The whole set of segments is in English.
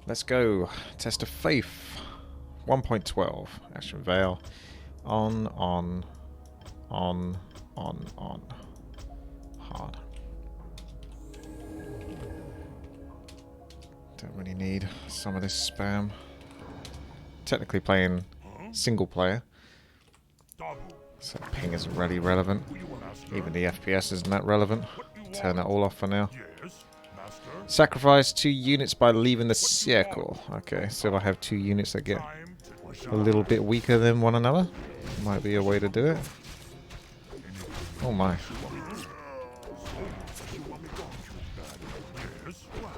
Let's go. Test of Faith. 1.12. Ashen Veil. On. Hard. Don't really need some of this spam. Technically playing single player, so ping isn't really relevant. Even the FPS isn't that relevant. Turn that all off for now. Sacrifice 2 units by leaving the circle. Okay, so if I have 2 units that get a little bit weaker than one another, might be a way to do it. Oh my.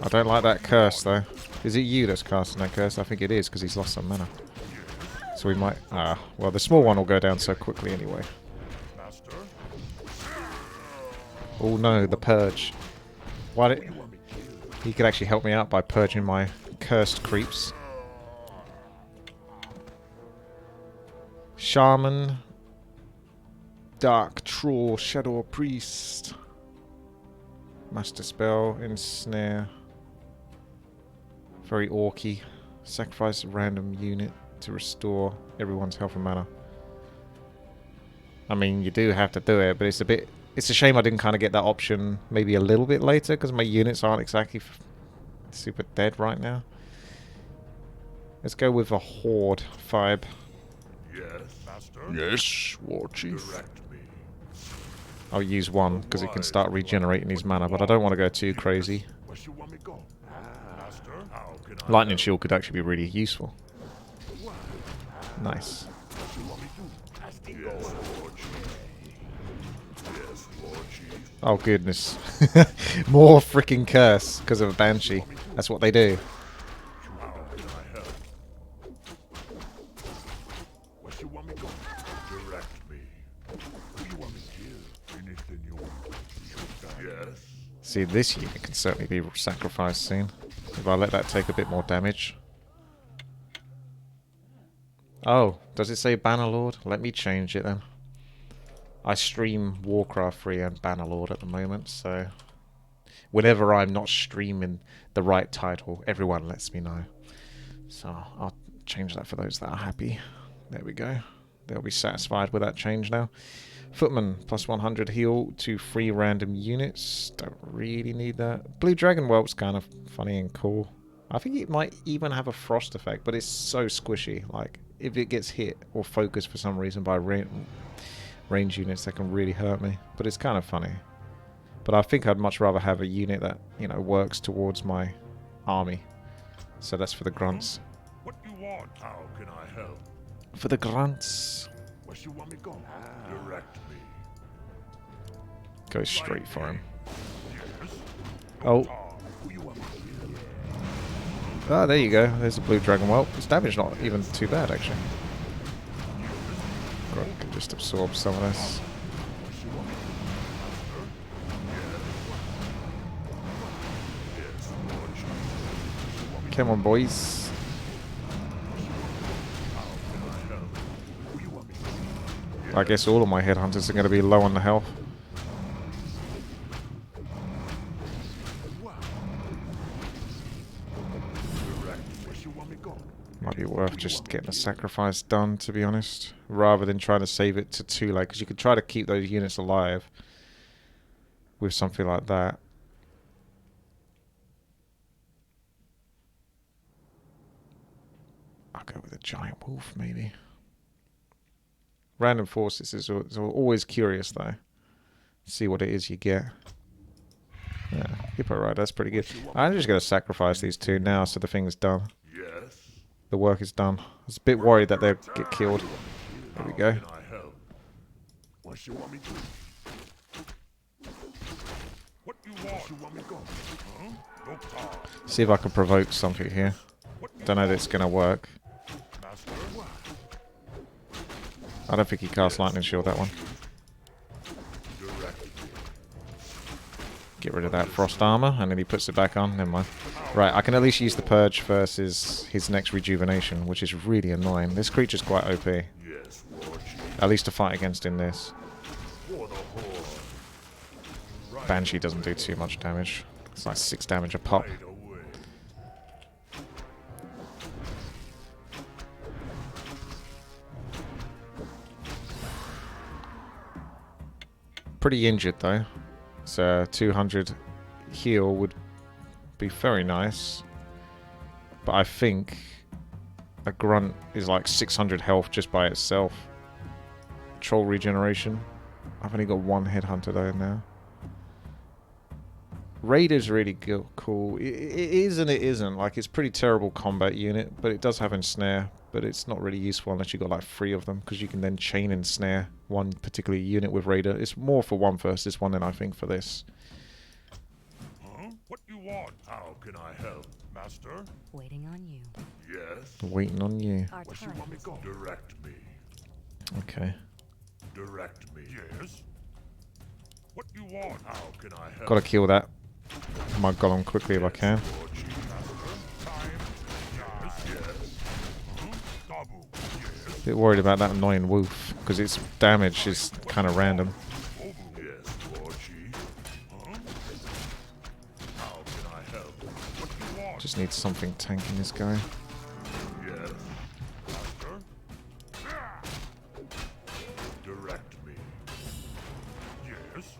I don't like that curse though. Is it you that's casting that curse? I think it is because he's lost some mana. So we might... well, the small one will go down so quickly anyway. Oh no, the purge. Why did... He could actually help me out by purging my cursed creeps. Shaman. Dark Troll. Shadow Priest. Master Spell. Ensnare. Very orky. Sacrifice a random unit to restore everyone's health and mana. I mean, you do have to do it, but it's a bit... It's a shame I didn't kind of get that option maybe a little bit later, because my units aren't exactly super dead right now. Let's go with a Horde vibe. Yes, Master. Yes, War Chief. I'll use one, because it can start regenerating his mana, but I don't want to go too crazy. Lightning Shield could actually be really useful. Nice. Oh goodness. More freaking curse because of a Banshee. That's what they do. See, this unit can certainly be sacrificed soon. If I let that take a bit more damage. Oh, does it say Bannerlord? Let me change it then. I stream Warcraft 3 and Bannerlord at the moment, so whenever I'm not streaming the right title, everyone lets me know. So I'll change that for those that are happy. There we go. They'll be satisfied with that change now. Footman, plus 100 heal to 3 random units. Don't really need that. Blue Dragon Whelp's kind of funny and cool. I think it might even have a frost effect, but it's so squishy. Like, if it gets hit or focused for some reason by range units, that can really hurt me. But it's kind of funny. But I think I'd much rather have a unit that, you know, works towards my army. So that's for the grunts. What you want? How can I help? For the grunts. Where you want me go? Direct me. Go straight for him. Yes. Oh. Ah, there you go. There's a blue dragon whelp. Its damage not even too bad, actually. Grunt can just absorb some of this. Come on, boys. I guess all of my headhunters are going to be low on the health. Might be worth just getting a sacrifice done, to be honest, rather than trying to save it to too late, because you could try to keep those units alive with something like that. I'll go with a giant wolf, maybe. Random forces is always curious, though. See what it is you get. Yeah, Hippo Rider, that's pretty good. I'm just going to sacrifice these 2 now, so the thing's done. Yes. The work is done. I was a bit worried that they'd get killed. There we go. What you want me to? What you want me go? Huh? See if I can provoke something here. Don't know if it's going to work. I don't think he cast Lightning Shield, that one. Get rid of that Frost Armor, and then he puts it back on. Never mind. Right, I can at least use the Purge versus his next Rejuvenation, which is really annoying. This creature's quite OP. At least to fight against in this. Banshee doesn't do too much damage. It's like 6 damage a pop. pretty injured though. So 200 heal would be very nice. But I think a grunt is like 600 health just by itself. Troll regeneration. I've only got one headhunter though now. Raider's really cool. It is and it isn't. Like, it's pretty terrible combat unit, but it does have ensnare. But it's not really useful unless you've got like 3 of them, because you can then chain ensnare one particular unit with Raider. It's more for one versus one than I think for this. Huh? What you want? How can I help, Master? Waiting on you. Yes. Waiting on you. Our What you time want me is go? Direct me. Okay. Direct me. Yes. What you want? How can I help? Gotta kill that my golem quickly if I can. Lord Chief Master. Time. Yes. Yes. Huh? Dabu. Yes. Bit worried about that annoying wolf, because its damage is kind of random. Yes, Lord Chief. Huh? How can I help? What you want? Just need something tanking this guy. Yes. Master. Direct me. Yes.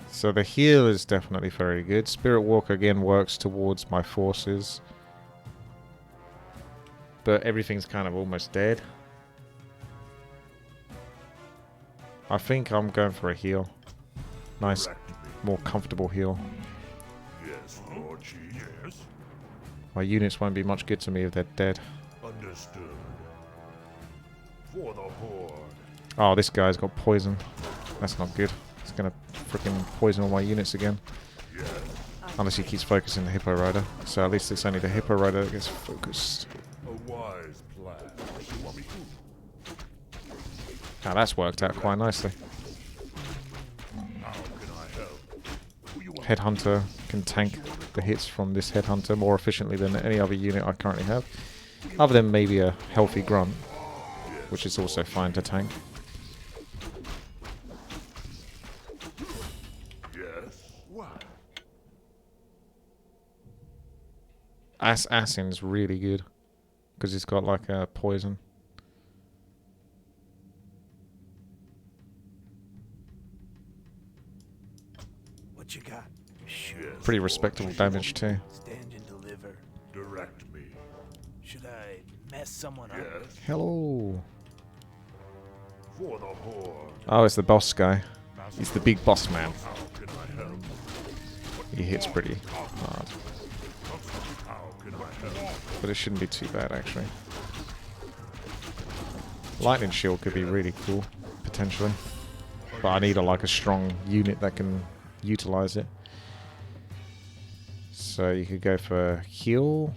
So the heal is definitely very good. Spirit Walker again works towards my forces. But everything's kind of almost dead. I think I'm going for a heal. Nice, Direct me. more comfortable heal. Yes, Lord Chief. Yes. My units won't be much good to me if they're dead. Understood. For the Horde. Oh, this guy's got poison. That's not good. He's gonna freaking poison all my units again. Yes. Unless he keeps focusing the Hippo Rider. So at least it's only the Hippo Rider that gets focused. A wise plan. What you want me to? Now that's worked out quite nicely. How can I help? Who you want? Headhunter can tank the hits from this Headhunter more efficiently than any other unit I currently have. Other than maybe a healthy Grunt, which is also fine to tank. Yes. What? Assassin's really good, because it's got like a poison. What you got? Shoot. Yes, Pretty Lord respectable Chief. damage too. Stand and deliver. Direct me. Should I mess someone up? Yes. Hello. For the Horde. Oh, it's the boss guy. Master. He's the big boss man. How can I help? He hits pretty hard, How can I help? but it shouldn't be too bad actually. Lightning Shield could be really cool, potentially. But I need like a strong unit that can utilize it. So you could go for heal,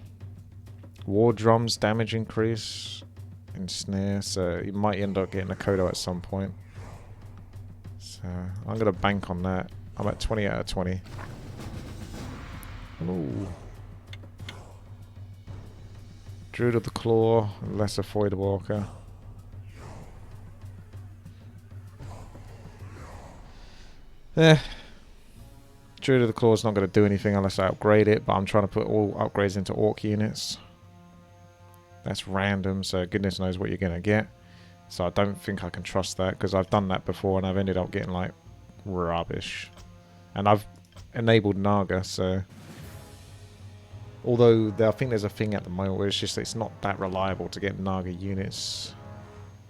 war drums, damage increase, and snare. So you might end up getting a Kodo at some point. So I'm gonna bank on that. I'm at 20 out of 20. Ooh. Druid of the Claw, Lesser Void Walker. Druid of the Claw is not going to do anything unless I upgrade it, but I'm trying to put all upgrades into Orc units. That's random, so goodness knows what you're going to get. So I don't think I can trust that, because I've done that before and I've ended up getting like rubbish. And I've enabled Naga, so... Although I think there's a thing at the moment where it's just it's not that reliable to get Naga units.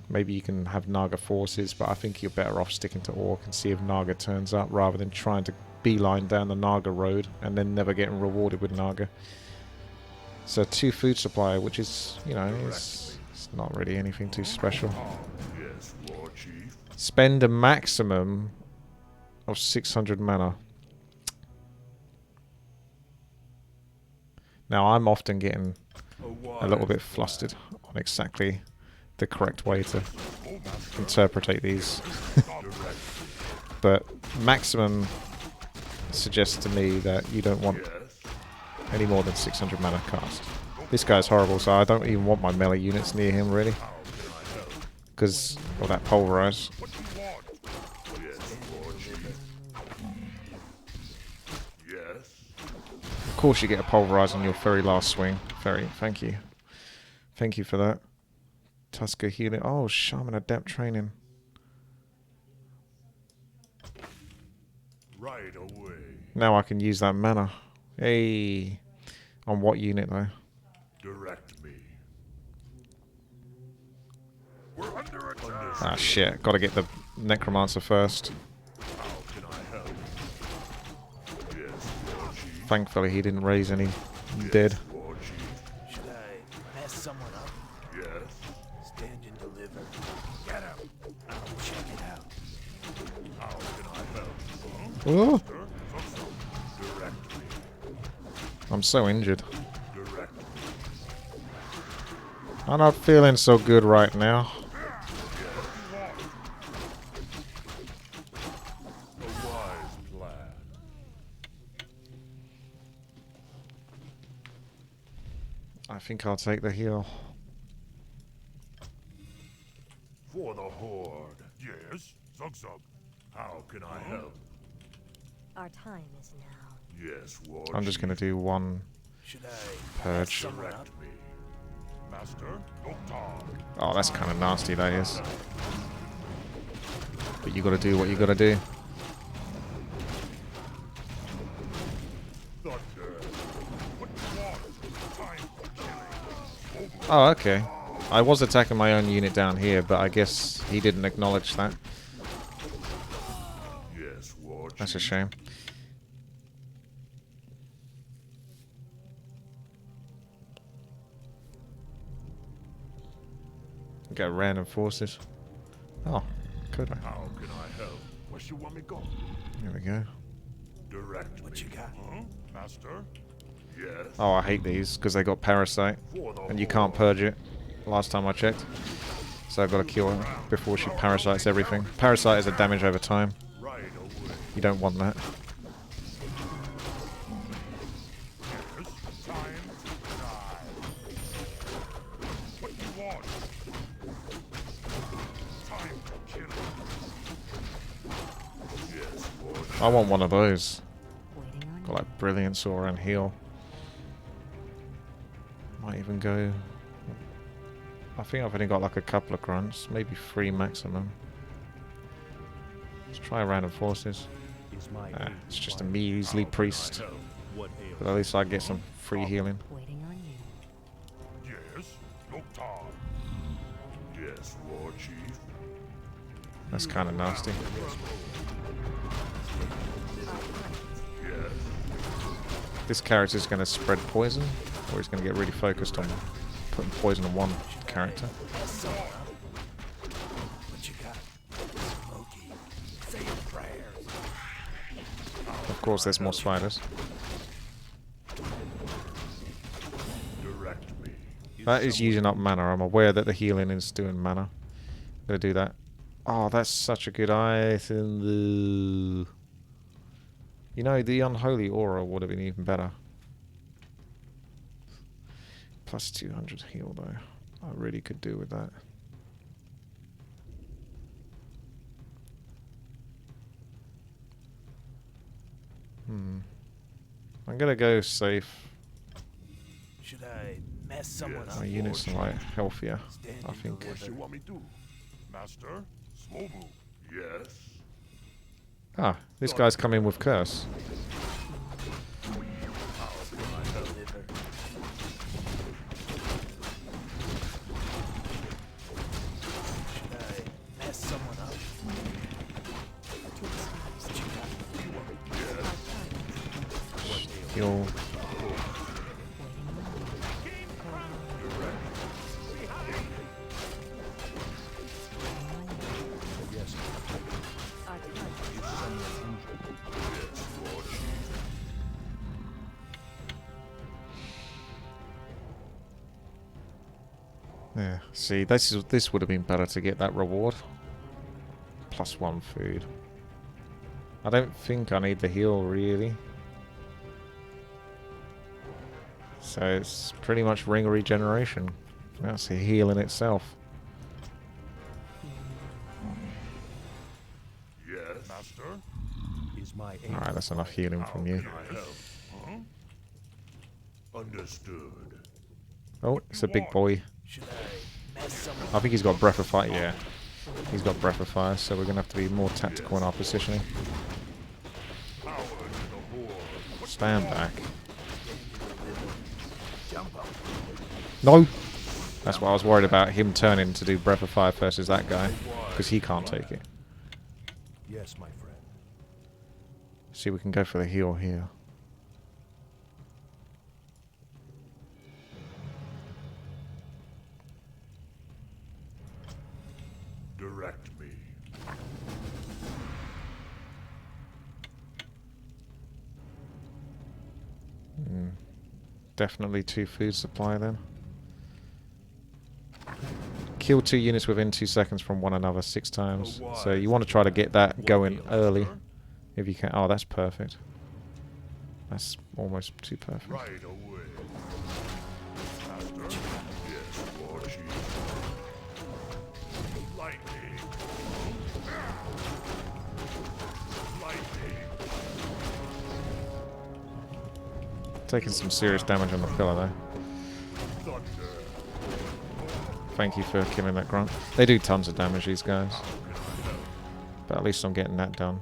Maybe you can have Naga forces, but I think you're better off sticking to Orc and see if Naga turns up rather than trying to beeline down the Naga road and then never getting rewarded with Naga. So 2 food supply, which is, you know, it's not really anything too special. Yes, Lord Chief. Spend a maximum of 600 mana. Now I'm often getting a little bit flustered on exactly the correct way to interpretate these. But maximum suggests to me that you don't want any more than 600 mana cast. This guy's horrible, so I don't even want my melee units near him really, because of that pulverize. What you want? Yes, Lord Chief. Yes. Of course you get a pulverize on your very last swing. Thank you. Thank you for that. Tusker healing. Oh, Shaman Adept training. Right away. Now I can use that mana. Hey. On what unit though? Direct me. We're under attack. Ah shit, gotta get the Necromancer first. How can I help? Yes, War Chief. Thankfully he didn't raise any Yes, dead. War Chief. Should I mess someone up? Yes. Stand and deliver. Get him. I'll check it out. How can I help? Oh, Sir? Direct me. I'm so injured. Direct me. I'm not feeling so good right now. A wise plan. I think I'll take the heal. For the Horde. Yes, Zug Zug. How can I help? Our time is now. Yes, War I'm just gonna do one Should I purge. mess someone up? Direct me. Master, Doctor. Oh, that's kind of nasty, that is. But you gotta do what you gotta do. Thunder. What do you want? Time for killing. Oh, okay. I was attacking my own unit down here, but I guess he didn't acknowledge that. Yes, War That's a Chief. shame. Get random forces. Oh, could I? How can I help? Where you want me go? There we go. Direct What me. you got? Huh? Master? Yes. Oh, I hate these because they got Parasite. For the And you can't purge it. Last time I checked. So I've got to kill her before she parasites everything. Parasite is a damage over time. Right away. You don't want that. Yes. Time to die. What do you want? Time to kill. Yes, War Chief. I want one of those. Waiting on Got like Brilliance or and heal. Might even go. I think I've only got like a couple of grunts, maybe 3 maximum. Let's try random forces. Nah, it's just a measly priest. But at least I get some free healing. Waiting on you. Yes, Doctor. Yes, War Chief. That's kind of nasty. Yes. This character's going to spread poison, or he's going to get really focused on putting poison on one character. Mess someone up? What you got? Smokey. Say your prayers. Of course, there's more spiders. Direct me. That is using up mana. I'm aware that the healing is doing mana. Gonna do that. Oh, that's such a good item. You know, the Unholy Aura would have been even better. Plus 200 heal, though. I really could do with that. I'm gonna go safe. Should I mess someone Yes. up? My units are like healthier, Stand I and think. What you deliver. want me to do? Master? Smobu. Yes. Ah, this guy's come in with curse. Deliver. Should I mess someone up? What you got? Heal. Our time. Yes, War Chief. Yeah. See, this would have been better to get that reward. +1 food. I don't think I need the heal really. So it's pretty much ring regeneration. That's a heal in itself. Yes. Master? Alright, that's enough healing How from you. can I help? Huh? Understood. Oh, it's a big boy. Should I mess I think he's got Breath of Fire. Yeah, he's got Breath of Fire, so we're going to have to be more tactical in our positioning. Stand back. No! That's what I was worried about, him turning to do Breath of Fire versus that guy, because he can't take it. Yes, my friend. See, we can go for the heal here. Direct me. Definitely 2 food supply then. Kill 2 units within 2 seconds from one another 6 times. So you want to try to get that going early. If you can. Oh, that's perfect. That's almost too perfect. Right away. Master? Yes, War Chief. Lightning. Lightning. Taking some serious damage on the pillar though. Thunder. Thank you for killing that grunt. They do tons of damage, these guys. But at least I'm getting that done.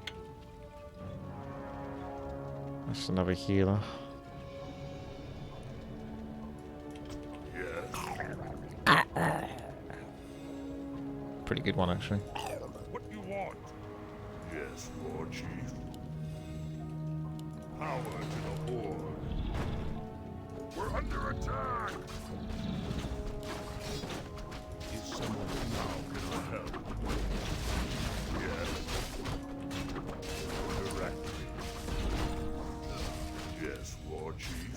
That's another healer. Yes. Pretty good one, actually. What you want? Yes, War Chief. Power to the Horde. We're under attack. Is someone How can I help? Yes. Direct me. Yes, War Chief.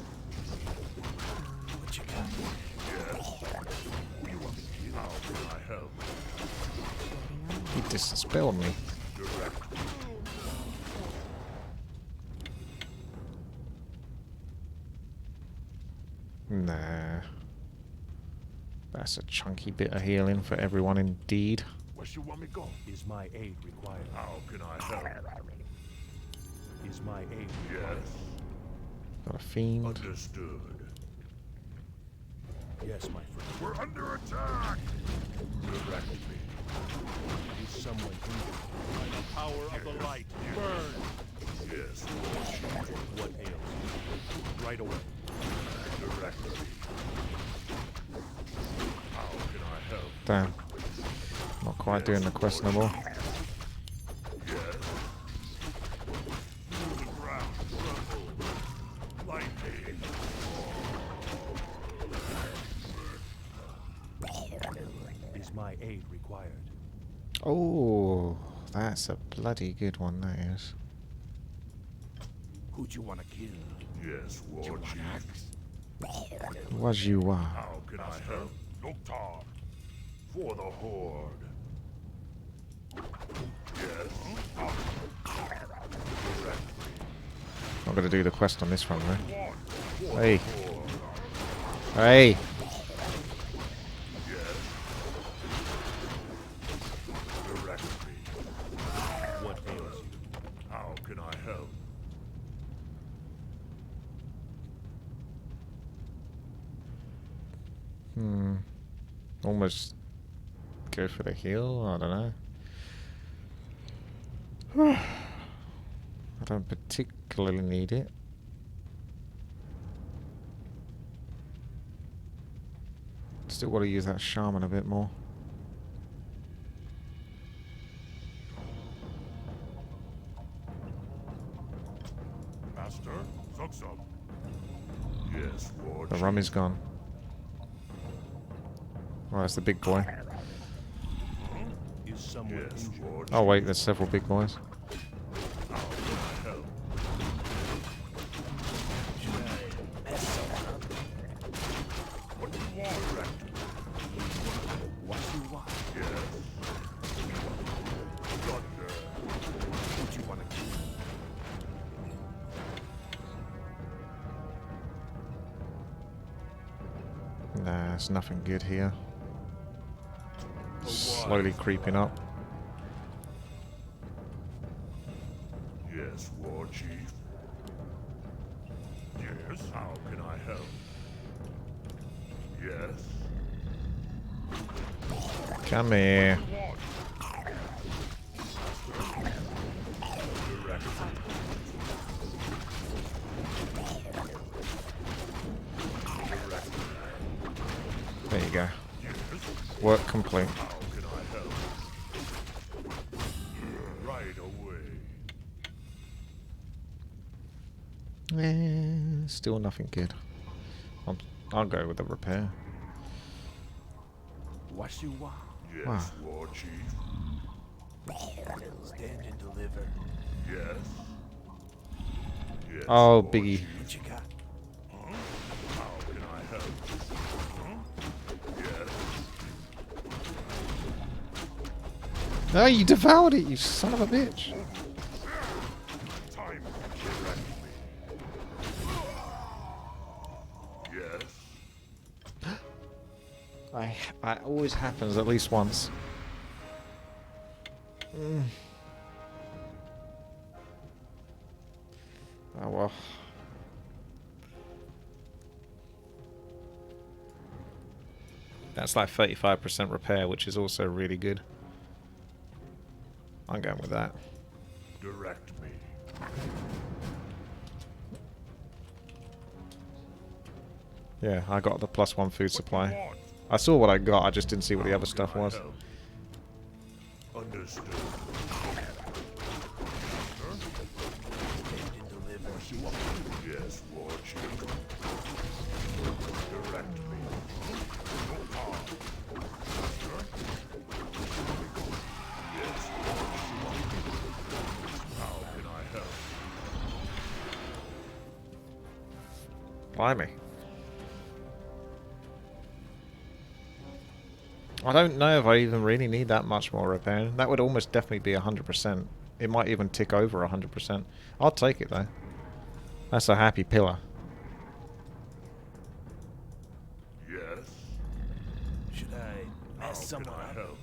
what you got? Yes. How can I help? He dispelled me. Direct me. Nah. That's a chunky bit of healing for everyone indeed. Where you want me go? Is my aid required? How can I help? Is my aid Yes. Got a fiend. Understood. Yes, my friend. We're under attack. Direct me. Is someone injured? By the power of the light, burn. Yes, War Chief. What ails you? Right away. Direct me. How can I help? Damn. Not quite doing the quest no more. Yes. Feel the ground tremble. Lightning. Is my aid required? Oh, that's a bloody good one, that is. Who'd you want to kill? Yes, War Chief. Was you are. How can I help? Doctor. For the Horde. Yes. Direct me. Not gonna do the quest on this one though. One. For Hey. the Horde. Hey! Yes. Direct me. What ails you? How can I help? Almost go for the heal, I don't know. I don't particularly need it. Still gotta use that shaman a bit more. Master? Zuxum. Yes, War The Chief. rum is gone. Oh, that's the big boy. Is someone Yes, injured? War Oh Chief. wait, there's several big boys. How can I help? What do you want? Direct me. What you want? Yes. Thunder. Who'd you want to kill? Nah, there's nothing good here. Slowly creeping up. Yes, War Chief. Yes. How can I help? Yes. Come here. There you go. Work complete. How can I help? Right away. Still nothing good. I'll go with the repair. What you want? Yes, Wow. War Chief. Stand and deliver. Yes. Yes, Oh, War Biggie. Chief. What you got? How can I help? Yes. No, you devoured it, you son of a bitch. Time direct me. Yes. It always happens at least once. Oh well. That's like 35% repair, which is also really good. I'm going with that. Direct me. Yeah, I got the +1 food supply. Want. I saw what I got, I just didn't see what the other stuff was. Help. Understood. Stand and deliver. Yes, War Chief. Direct me. Yes, War Chief. How can I help? Blimey. I don't know if I even really need that much more repair. That would almost definitely be 100%. It might even tick over 100%. I'll take it though. That's a happy pillar. Yes. Should I How mess can someone I up? help?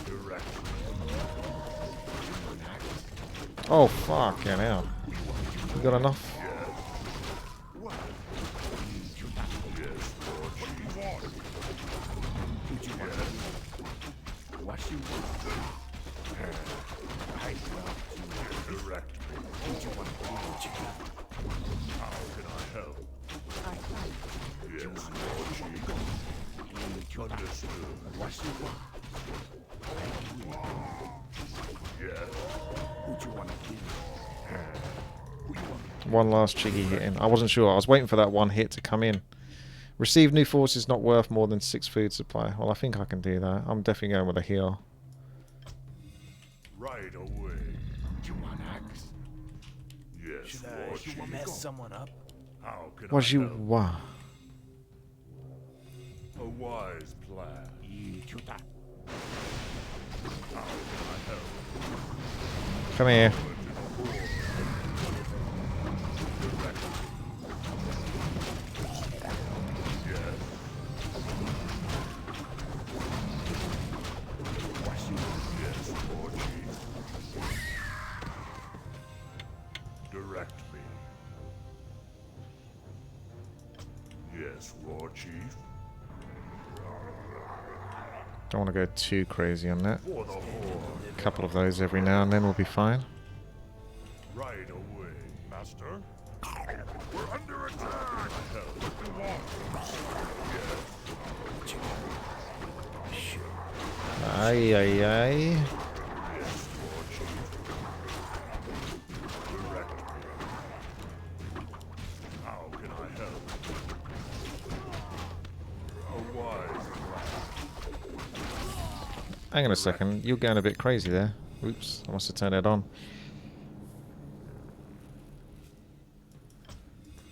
Direct me. Oh fucking hell. You got enough? Yes, War Chief. What you want? What you want? Direct me. What you want? What you got? How can I help? Our time. Yes, War Chief. Understood. What you want? Yes. What you want to do? One last cheeky hit in. I wasn't sure. I was waiting for that one hit to come in. Receive new forces not worth more than 6 food supply. Well, I think I can do that. I'm definitely going with a heal. Right away. You want axe? Yes, Should War I Chief. mess someone up? How can I Was you help? wow? A wise plan. How can I help? Come here. Yes. Yes, War Chief. Direct me. Yes, War Chief. Don't want to go too crazy on that. For the Horde. A couple of those every now and then will be fine. Right away, Master. We're under attack. Help. What you want? Yes. Aye, aye, aye. Yes, War Chief. Direct me. How can I help? A wise plan. Hang on a second. You're going a bit crazy there. Oops. I must have turned it on.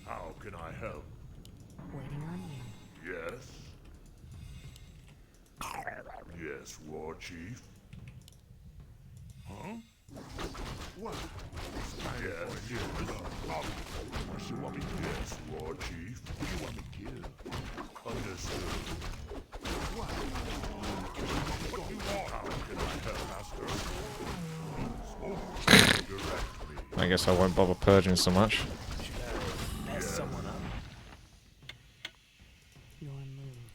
How can I help? Waiting on you. Yes. Yes, War Chief. Huh? What? Yes. Yes. What you want me to do? Yes, War Chief. What do you want me to do? Understood. What? What do you want? How can I help, Master? Direct me. I guess I won't bother purging so much. Should I mess someone up? Your move.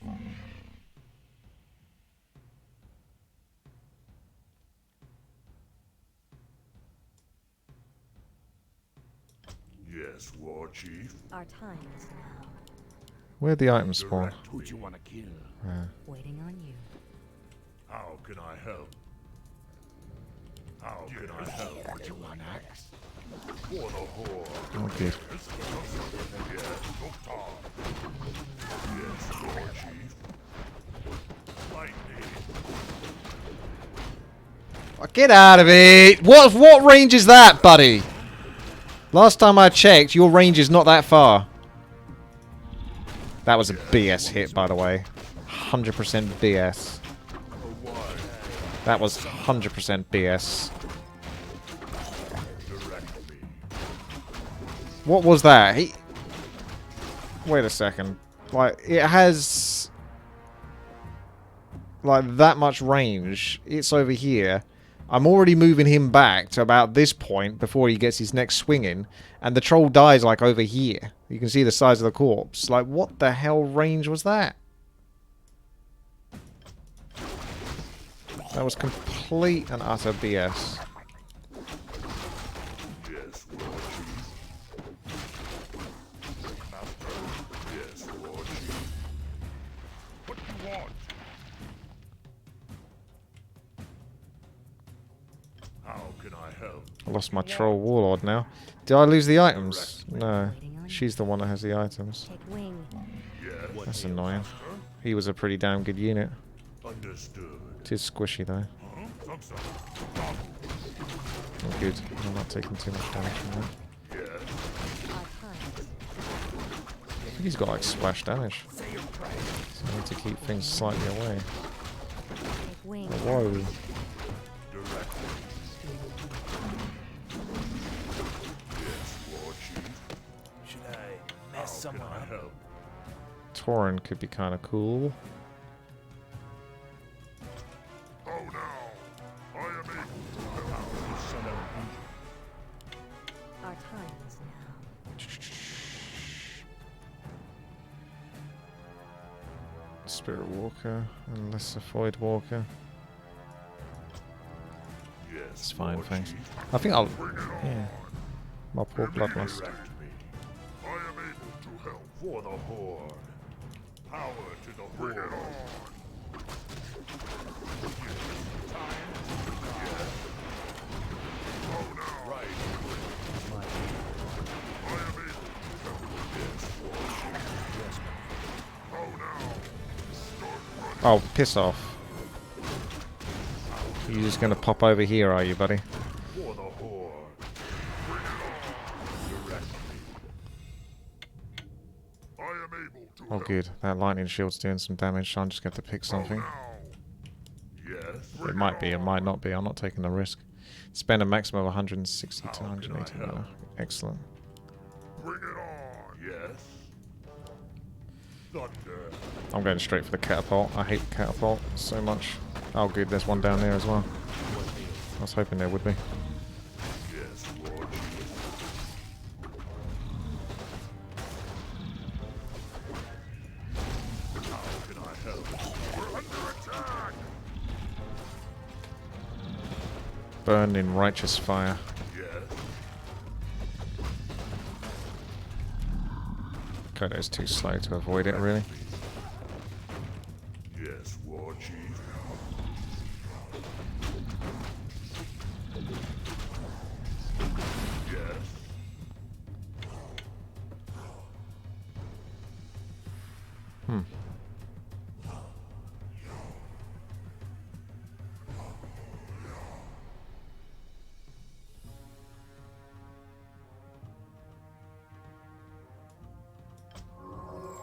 Yes, War Chief. Our time is now. Where'd the items spawn? Who'd you want to kill? Waiting on you. How can I help? How can I help? What you want, axe? For the Horde. Oh, good. Yes, Doctor. Yes, War Chief. Lightning. Oh, get out of it! What range is that, buddy? Last time I checked, your range is not that far. That was a BS hit, by the way. 100% BS. That was 100% BS. What was that? Wait a second. Like, it has... like, that much range. It's over here. I'm already moving him back to about this point before he gets his next swing in. And the troll dies, like, over here. You can see the size of the corpse. Like, what the hell range was that? That was complete and utter BS. Yes, War Chief. Master. Yes, War Chief. What do you want? How can I help? I lost my troll warlord now. Did I lose the items? No. She's the one that has the items. Take wing. Yes. That's annoying. He was a pretty damn good unit. Understood. It is squishy though. Huh? Some. Oh, good. I'm not taking too much damage from that. Yes. Our time. I think he's got like splash damage. So I need to keep things slightly away. Take wing. Whoa. Directly. Yes, War Chief. Should I mess How can someone I up? help? Tauren could be kind of cool. Oh no! I am able to help. Our time is now. Spirit Walker and Lesser Void Walker. Yes, It's fine, War thanks. Chief. I think I'll... Bring it on. yeah. My poor bloodlust. Direct me. I am able to help. For the Horde. Power to the Horde. Bring it on. Oh no. Right. I am able to help. Yes, War Chief. Yes, oh no. Start running. Oh, piss off. You're just gonna pop over here, are you, buddy? For the Horde. Bring it on. Direct me. I am able to Oh, help. good. That lightning shield's doing some damage, so I'm just going to pick something. Yes. It might be, it might not be. I'm not taking the risk. Spend a maximum of 160 to How can I 180 help? mana. Excellent. Bring it on. Yes. Thunder. I'm going straight for the catapult. I hate the catapult so much. Oh, good. There's one down there as well. I was hoping there would be. Yes, War Chief. How can I help? We're under attack. Burn in righteous fire. Yes. Kodo's too slow to avoid it, really. Yes, War Chief. Yes. Hmm.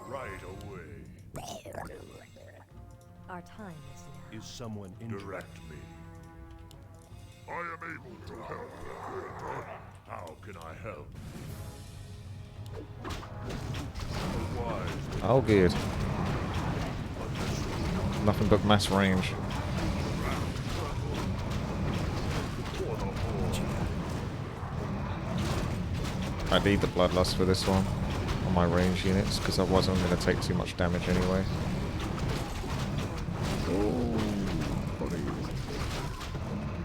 Right away. Our time is now. Is someone injured? Direct me. I am able to help. How can I help? Wise. Oh, good. Nothing but mass range. For the Horde. I need the bloodlust for this one on my range units, because otherwise I'm going to take too much damage anyway.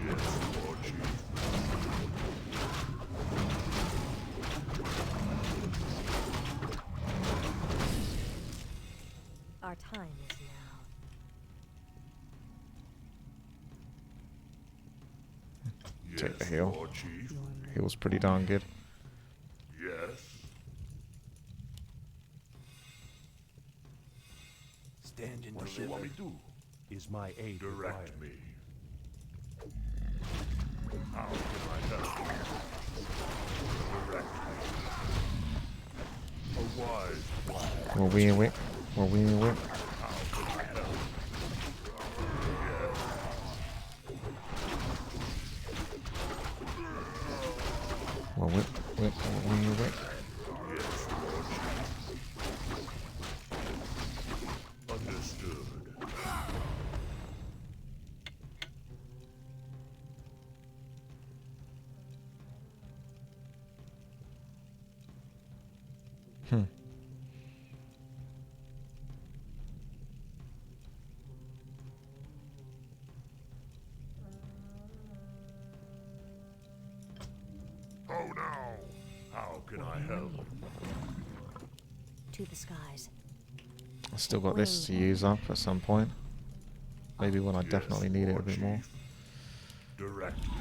Yes, War Chief. take the Yes, heal. War Chief. Heal's pretty darn good. Yes. Stand and What you want me deliver. to do? Is my aid Direct required? me. How can I help? Direct me. A wise plan. Well, we win. Well, we win. How can I help? Yes. Well, we win. Yes, War Chief. Understood. Hmm. Oh no! How can I help? To the skies. I still got this to use up at some point. Maybe when I Yes, definitely need it a War bit more. Chief. Direct me.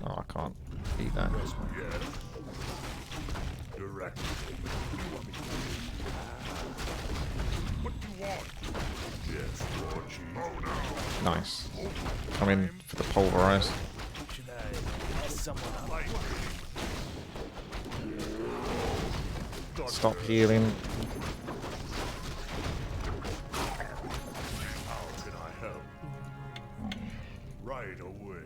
Oh, I can't beat that. Yes. Direct me. What do you want? Yes, War Chief. Oh no! Nice. Come in for the pulverize. Should I mess someone up? Light me. Stop healing. How can I help? Right away.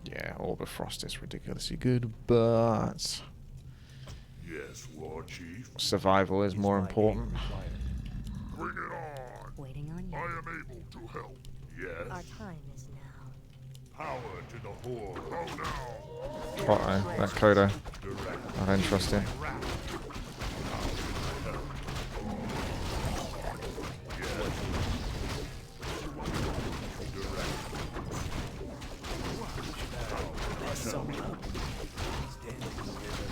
Yeah, Orb of Frost is ridiculously good, but Yes, War Chief. survival is more important. Bring it on. Waiting on I you. am able to help. Our Yes. time is now. Power to the horde. Oh no! Uh-oh, that Kodo. Direct. I don't trust it. How can I help? Yes. Direct. Mess someone up? Stand and deliver.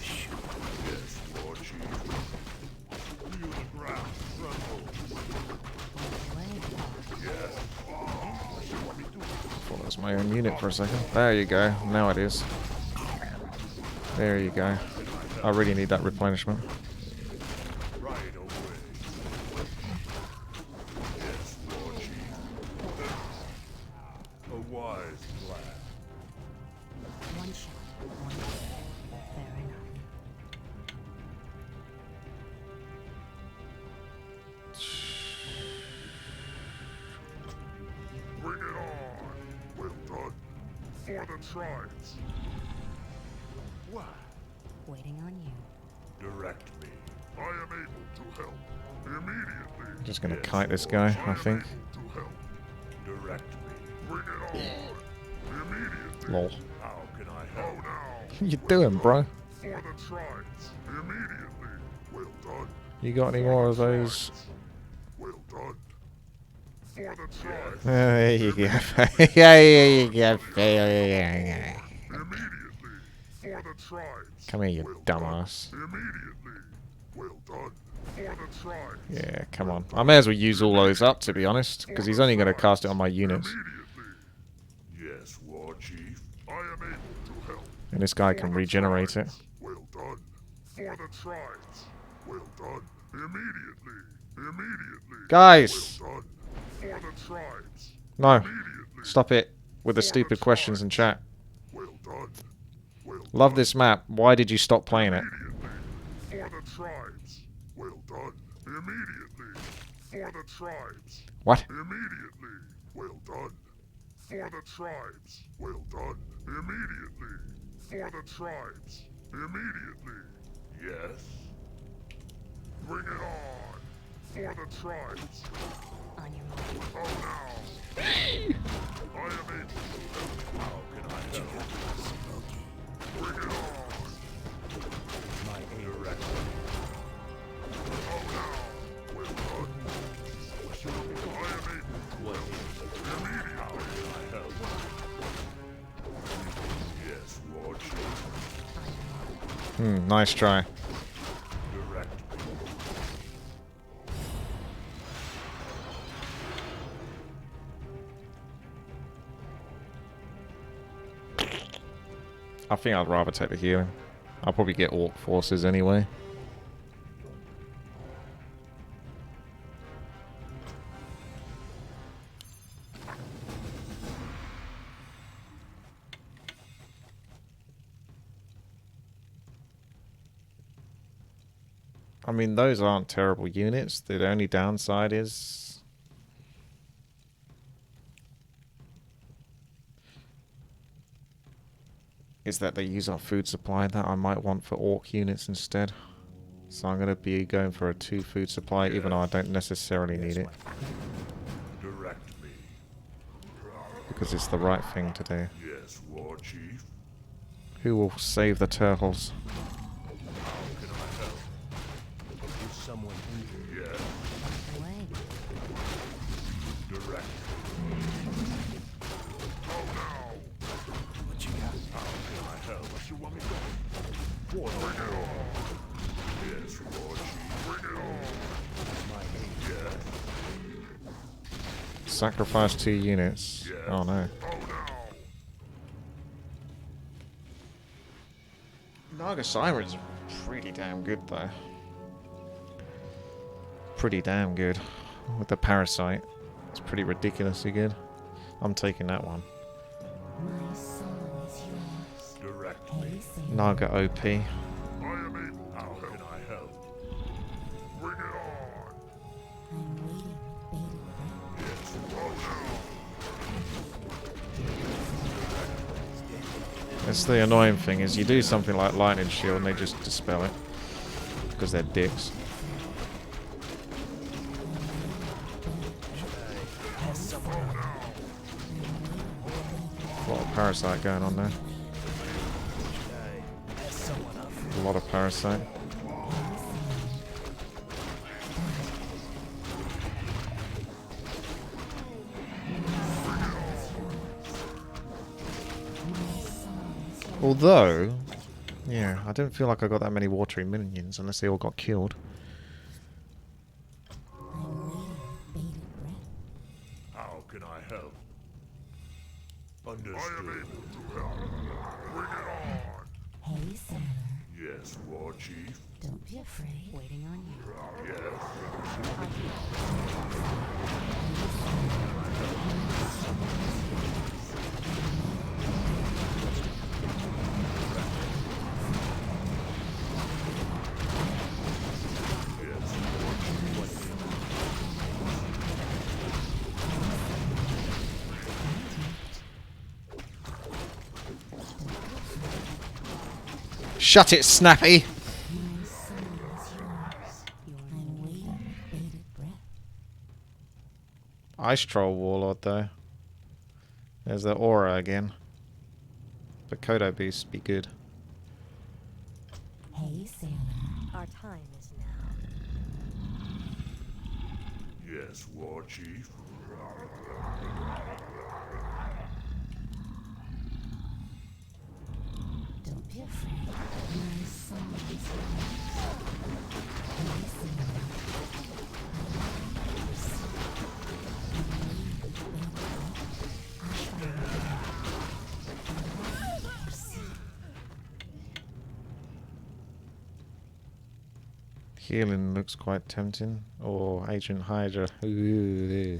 Shoot. Yes, War Chief. Feel the ground tremble. Yes. What you want me to do? Thought that was my own unit for a second. There you go. Now it is. There you go. I really need that replenishment. Right away. Yes, War Chief. A wise plan. One shot, one kill. Fair enough. Bring it on. Well done. For the tribes. What? Waiting on you. Direct me. I am able to help. Immediately. Just gonna Yes, kite this Lord. guy, I am think. able to help. Direct me. Bring it on. Immediately. Lol. How can I help? Oh now. What you doing, bro? For the tribes. Immediately. Well done. You got any more of those? Well done. For the tribes. There you go. Yeah, you go. Immediately. For the tribes. Come here, you Well done. dumbass. Immediately. Well done. For the tribes. Yeah, come on. I may as well use all those up, to be honest, because he's only going to cast it on my units. Immediately. Yes, War Chief. I am able to help. And this guy can regenerate it. Well done. For the tribes. Well done. Immediately. Immediately. Guys! Well done. For the tribes. No. Immediately. Stop it with the stupid questions in chat. Well done. Well Love done. this map. Why did you stop playing it? Immediately. For the tribes. Well done. Immediately. For the tribes. What? Immediately. Well done. For the tribes. Well done. Immediately. For the tribes. Immediately. Yes. Bring it on. For the tribes. On your mark. Oh now. I am able to help. How can I help? Smoky. Bring it on. My aid Direct. Oh now. Well done. I am able to help. Immediately. How can I help? Yes, War Chief. Nice try. Direct me. I think I'd rather take the healing. I'll probably get orc forces anyway. I mean, those aren't terrible units. The only downside is that they use our food supply that I might want for orc units instead. So I'm going to be going for a 2 food supply, even though I don't necessarily need it. Direct me. Because it's the right thing to do. Yes, War Chief. Who will save the turtles? How can I help? Is someone injured? Yes, Away. direct me. Oh no! What you got? How can I help? What you want me to do? Bring it on! Yes, War Chief. Bring it on! My aid. Yes, Sacrifice 2 units. yes. Oh no. Oh no! Naga Siren's pretty damn good though. Pretty damn good. With the Parasite. It's pretty ridiculously good. I'm taking that one. My soul is yours. Direct me. Hasten. Naga OP. I am able. How can I help? Bring it on! I'm waiting with bated breath. Yes, oh That's the annoying thing is you do something like Lightning Shield and they just dispel it. Because they're dicks. A lot of Parasite going on there. A lot of Parasite. Although, yeah, I don't feel like I got that many watery minions unless they all got killed. I'm waiting with bated breath. How can I help? Understood. I am able to help. Bring it on! Hey, sailor. Yes, War Chief. Don't be afraid. Waiting on you. Yes. Shut it, Snappy! My soul is yours. I'm waiting with bated breath. Ice Troll Warlord, though. There's the aura again. But Kodo Beast be good. Hey, sailor. Our time is now. Yes, War Chief. Don't be afraid. My soul is yours. Hey, sailor. Healing looks quite tempting. Or Ancient Hydra. Ooh.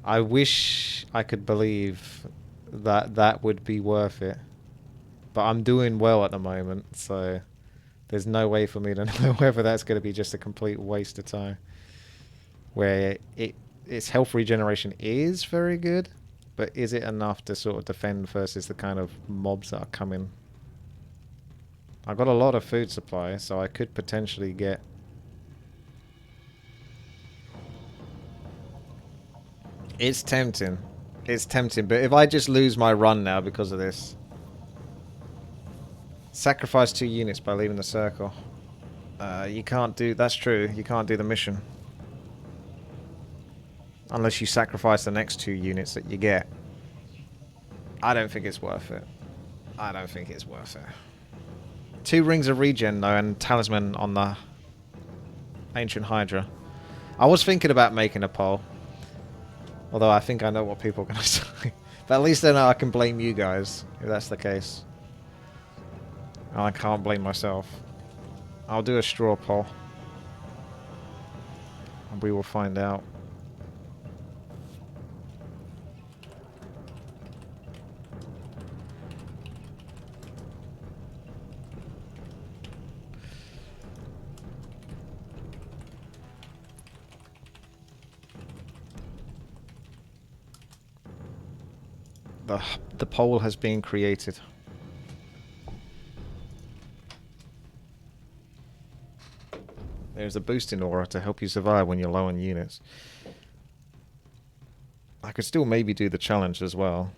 I wish I could believe that that would be worth it. But I'm doing well at the moment, so there's no way for me to know whether that's going to be just a complete waste of time. Where its health regeneration is very good, but is it enough to sort of defend versus the kind of mobs that are coming? I got a lot of food supply, so I could potentially get... It's tempting. It's tempting, but if I just lose my run now because of this... Sacrifice 2 units by leaving the circle. You can't do... That's true. You can't do the mission. Unless you sacrifice the next 2 units that you get. I don't think it's worth it. I don't think it's worth it. 2 rings of regen, though, and talisman on the Ancient Hydra. I was thinking about making a poll. Although I think I know what people are going to say. But at least then I can blame you guys, if that's the case. I can't blame myself. I'll do a straw poll. And we will find out. The poll has been created. There's a boosting aura to help you survive when you're low on units. I could still maybe do the challenge as well.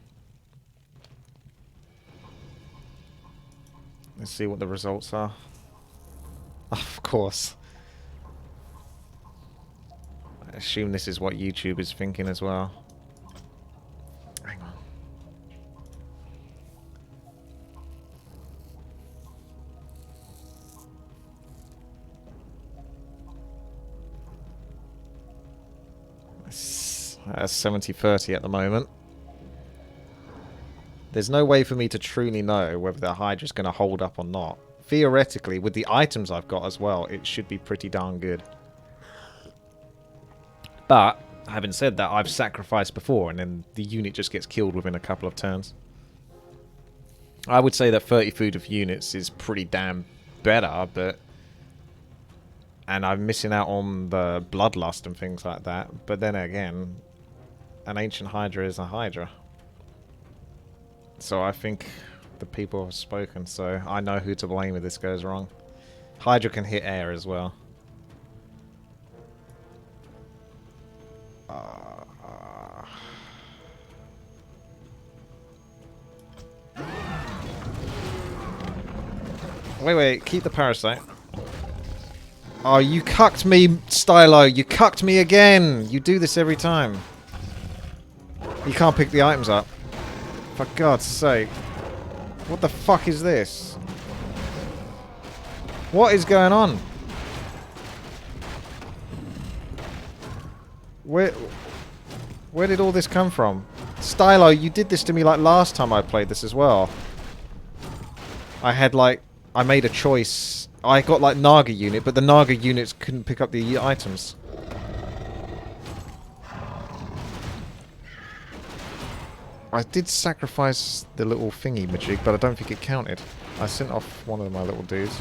Let's see what the results are. Of course. I assume this is what YouTube is thinking as well. Hang on. That's 70-30 at the moment. There's no way for me to truly know whether the Hydra's going to hold up or not. Theoretically, with the items I've got as well, it should be pretty darn good. But, having said that, I've sacrificed before and then the unit just gets killed within a couple of turns. I would say that 30 food of units is pretty damn better, but... And I'm missing out on the bloodlust and things like that. But then again, an ancient Hydra is a Hydra. So I think the people have spoken, so I know who to blame if this goes wrong. Hydra can hit air as well. Wait, keep the parasite. Oh, you cucked me, Stylo. You cucked me again. You do this every time. You can't pick the items up. For God's sake. What the fuck is this? What is going on? Where did all this come from? Stylo, you did this to me like last time I played this as well. I made a choice. I got like Naga unit, but the Naga units couldn't pick up the items. I did sacrifice the little thingy majig, but I don't think it counted. I sent off one of my little dudes.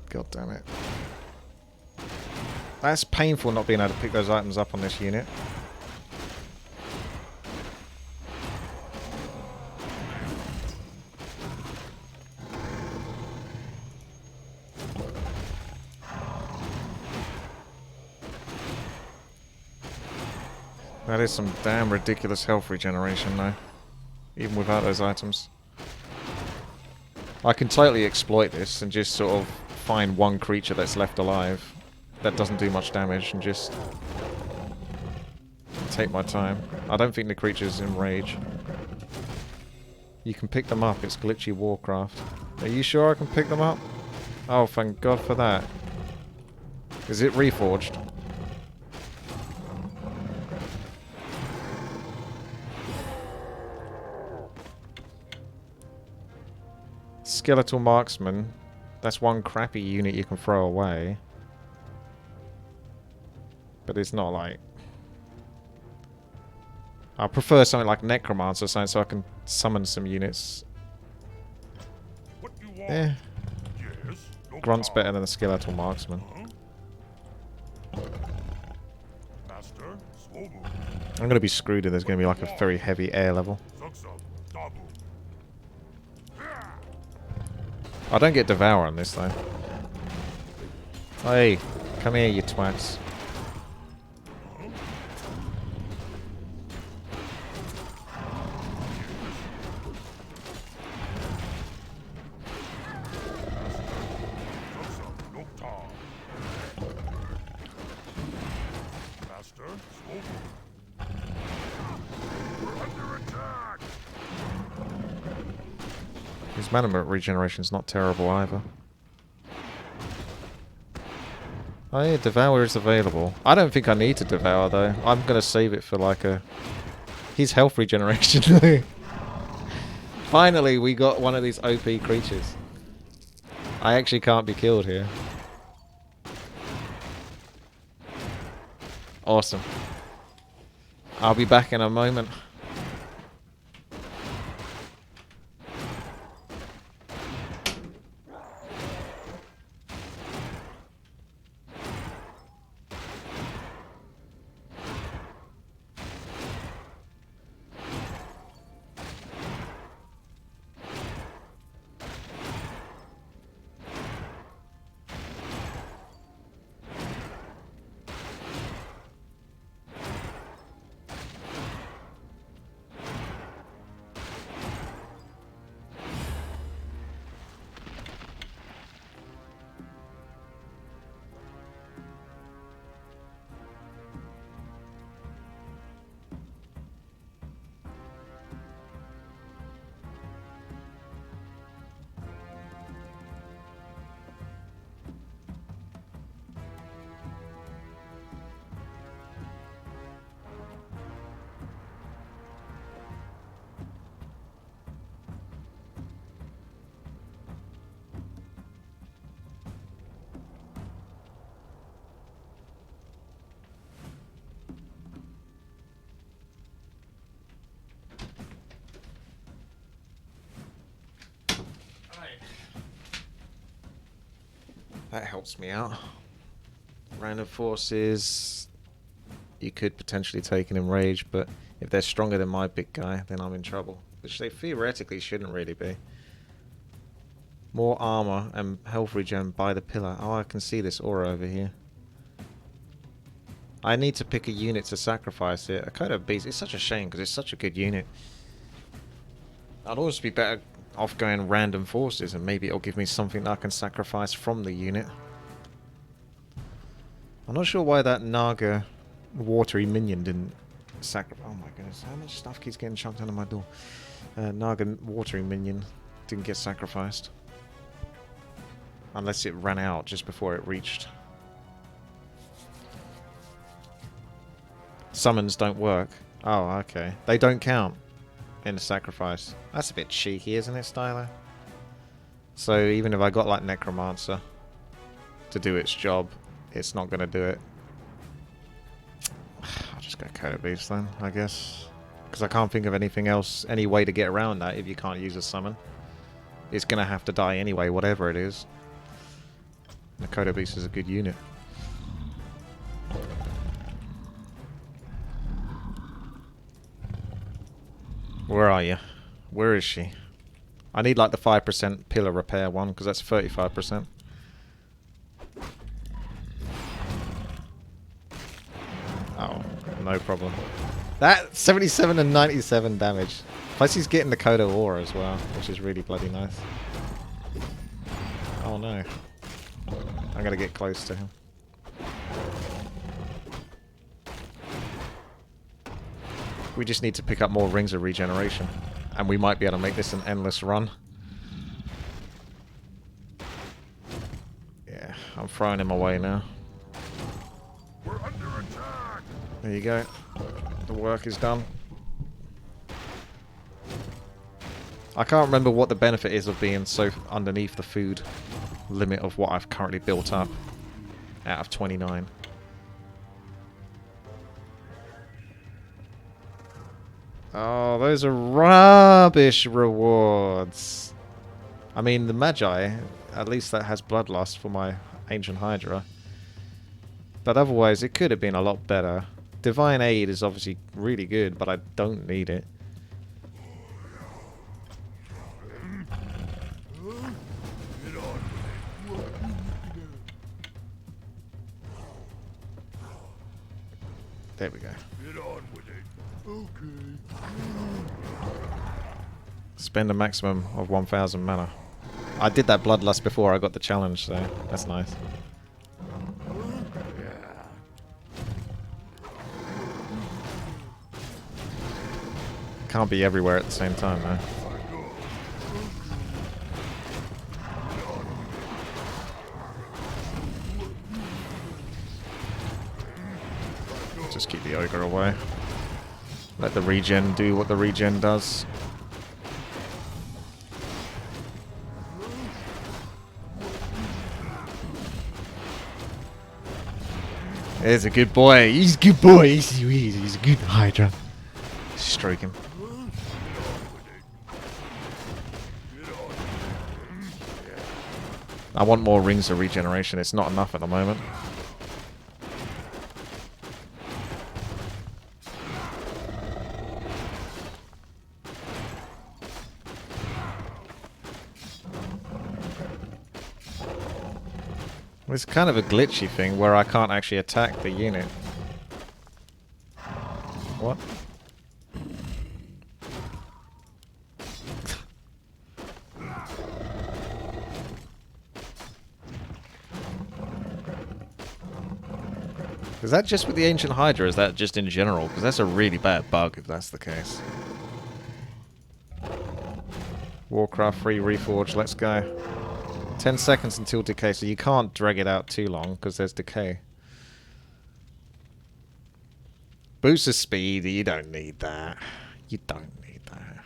God damn it. That's painful not being able to pick those items up on this unit. That is some damn ridiculous health regeneration though. Even without those items. I can totally exploit this and just sort of find one creature that's left alive that doesn't do much damage and just take my time. I don't think the creature's in rage. You can pick them up, it's glitchy Warcraft. Are you sure I can pick them up? Oh, thank God for that. Is it reforged? Skeletal Marksman. That's one crappy unit you can throw away. But it's not like... I prefer something like Necromancer or something so I can summon some units. What you want? Eh. Yes. No Grunt's problem. better than a Skeletal Marksman. Master, Swobu. I'm going to be screwed if there's going to be like a very heavy air level. Suksum, Dabu. I don't get Devour on this though. Hey, come here you twats. Suksum, Nokta. Master, Swobu. We're under attack. His mana regeneration's not terrible either. Oh yeah, Devour is available. I don't think I need to Devour though. I'm going to save it for like a... He's health regeneration. Finally, we got one of these OP creatures. I actually can't be killed here. Awesome. I'll be back in a moment. That helps me out. Random forces. You could potentially take an enrage, but if they're stronger than my big guy, then I'm in trouble. Which they theoretically shouldn't really be. More armor and health regen by the pillar. Oh, I can see this aura over here. I need to pick a unit to sacrifice it. A Coda Beast. It's such a shame because it's such a good unit. I'd always be better off going random forces, and maybe it'll give me something that I can sacrifice from the unit. I'm not sure why that Naga watery minion didn't sacrifice. Oh my goodness, how much stuff keeps getting chucked under my door? Naga watery minion didn't get sacrificed. Unless it ran out just before it reached. Summons don't work. Oh, okay. They don't count in the sacrifice. That's a bit cheeky, isn't it, Stylo? So even if I got like Necromancer to do its job, it's not going to do it. I'll just go Coda Beast then, I guess. Because I can't think of anything else, any way to get around that if you can't use a summon. It's going to have to die anyway, whatever it is. The Coda Beast is a good unit. Where are you? Where is she? I need like the 5% pillar repair one, because that's 35%. Oh, no problem. That 77 and 97 damage. Plus he's getting the Kodo Aura as well, which is really bloody nice. Oh no. I'm gonna get close to him. We just need to pick up more rings of regeneration, and we might be able to make this an endless run. Yeah, I'm throwing him away now. We're under attack. There you go. The work is done. I can't remember what the benefit is of being so underneath the food limit of what I've currently built up out of 29. Oh, those are rubbish rewards. I mean, the Magi, at least that has Bloodlust for my Ancient Hydra. But otherwise, it could have been a lot better. Divine Aid is obviously really good, but I don't need it. There we go. Get on with it. Okay. Spend a maximum of 1,000 mana. I did that Bloodlust before I got the challenge, so that's nice. Can't be everywhere at the same time, though. Just keep the ogre away. Let the regen do what the regen does. He's a good boy. He's a good boy. He's a good Hydra. Stroke him. I want more rings of regeneration. It's not enough at the moment. It's kind of a glitchy thing where I can't actually attack the unit. What? Is that just with the Ancient Hydra, or is that just in general? Because that's a really bad bug if that's the case. Warcraft 3 Reforged, let's go. 10 seconds until decay, so you can't drag it out too long because there's decay. Boost of speed, you don't need that. You don't need that.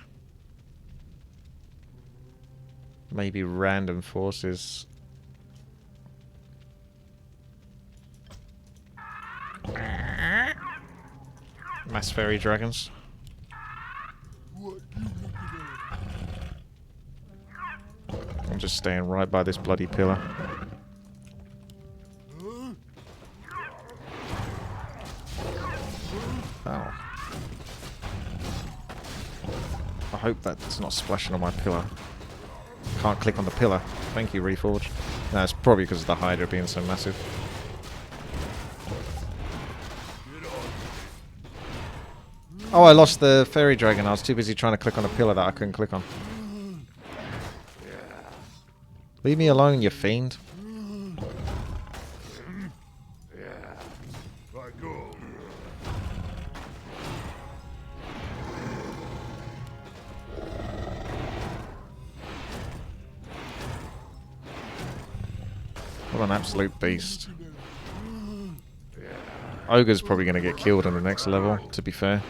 Maybe random forces. Mass fairy dragons. I'm just staying right by this bloody pillar. Oh. I hope that's not splashing on my pillar. Can't click on the pillar. Thank you, Reforged. No, it's probably because of the Hydra being so massive. Oh, I lost the fairy dragon. I was too busy trying to click on a pillar that I couldn't click on. Leave me alone, you fiend. What an absolute beast. Ogre's probably going to get killed on the next level, to be fair.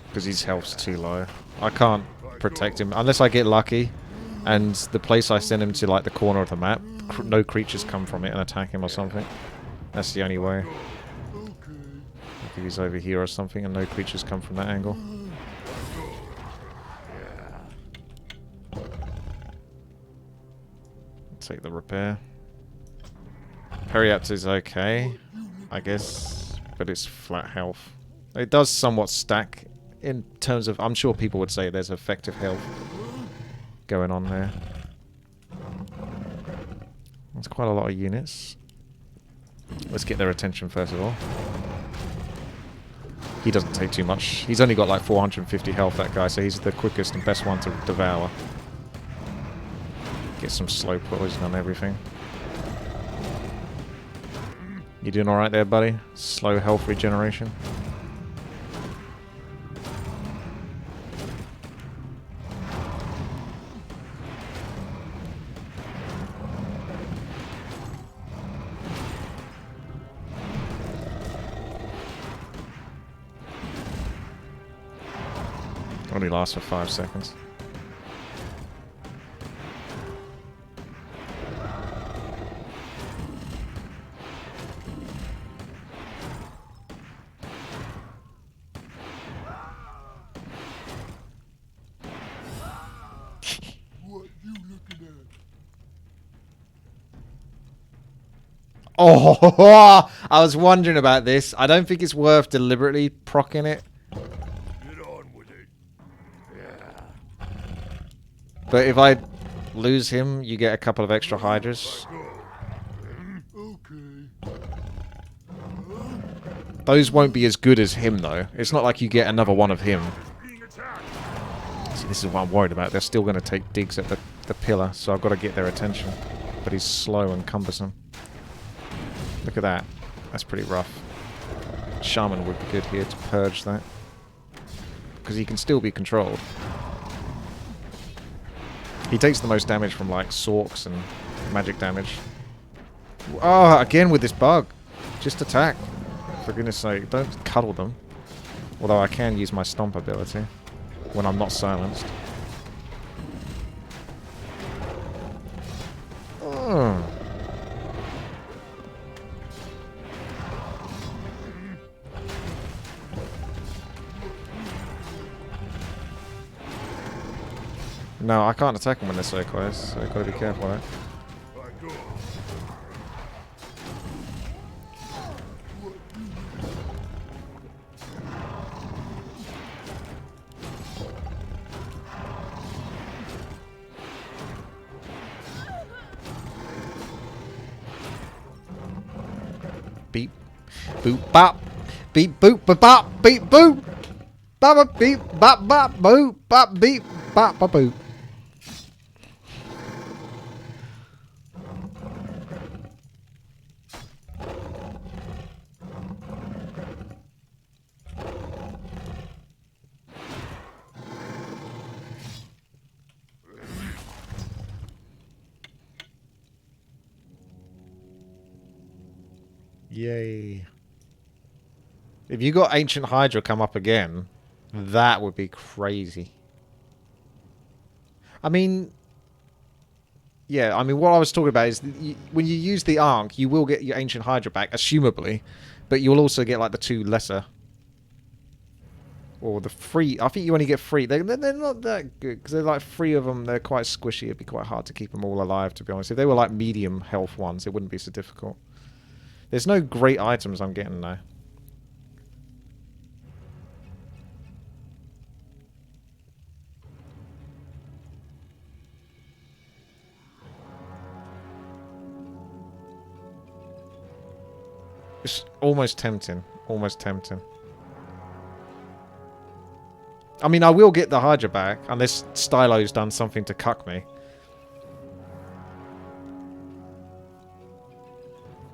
Because his health's too low. I can't protect him unless I get lucky and the place I send him to, like the corner of the map, no creatures come from it and attack him or something. That's the only way. Like if he's over here or something and no creatures come from that angle. Take the repair. Periapt is okay, I guess, but it's flat health. It does somewhat stack in terms of, I'm sure people would say there's effective health going on there. That's quite a lot of units. Let's get their attention first of all. He doesn't take too much. He's only got like 450 health, that guy, so he's the quickest and best one to devour. Get some slow poison on everything. You doing alright there, buddy? Slow health regeneration. Only lasts for 5 seconds. Oh, I was wondering about this. I don't think it's worth deliberately proccing it. Get on with it. Yeah. But if I lose him, you get a couple of extra Hydras. Okay. Those won't be as good as him, though. It's not like you get another one of him. Being attacked. See, this is what I'm worried about. They're still going to take digs at the pillar, so I've got to get their attention. But he's slow and cumbersome. Look at that. That's pretty rough. Shaman would be good here to purge that. Because he can still be controlled. He takes the most damage from like Sorks and magic damage. Oh, again with this bug. Just attack. For goodness sake, don't cuddle them. Although I can use my stomp ability when I'm not silenced. Oh. No, I can't attack them when they're so close, so I've got to be careful of that. Beep, boop, bop, beep, boop, ba bop, beep, boop, bop, beep, bop, bop, boop, bop, beep, bop, bop, boop. Yay. If you got Ancient Hydra come up again, that would be crazy. I mean, yeah, I mean, what I was talking about is when you use the Ankh, you will get your Ancient Hydra back, assumably, but you'll also get, like, the 2 lesser. Or the 3. I think you only get 3. They're not that good, because they're, like, 3 of them, they're quite squishy. It'd be quite hard to keep them all alive, to be honest. If they were, like, medium health ones, it wouldn't be so difficult. There's no great items I'm getting now. It's almost tempting. Almost tempting. I mean, I will get the Hydra back, unless Stylo's done something to cuck me.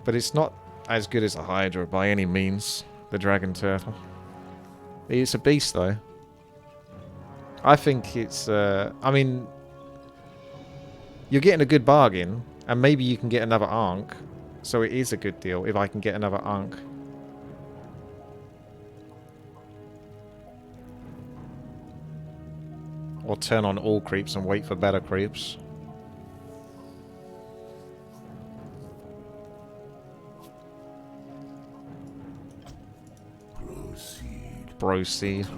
But it's not as good as the Hydra by any means. The Dragon Turtle. It's a beast, though. I think it's... I mean... You're getting a good bargain, and maybe you can get another Ankh. So it is a good deal if I can get another Ankh. Or turn on all creeps and wait for better creeps. Proceed. You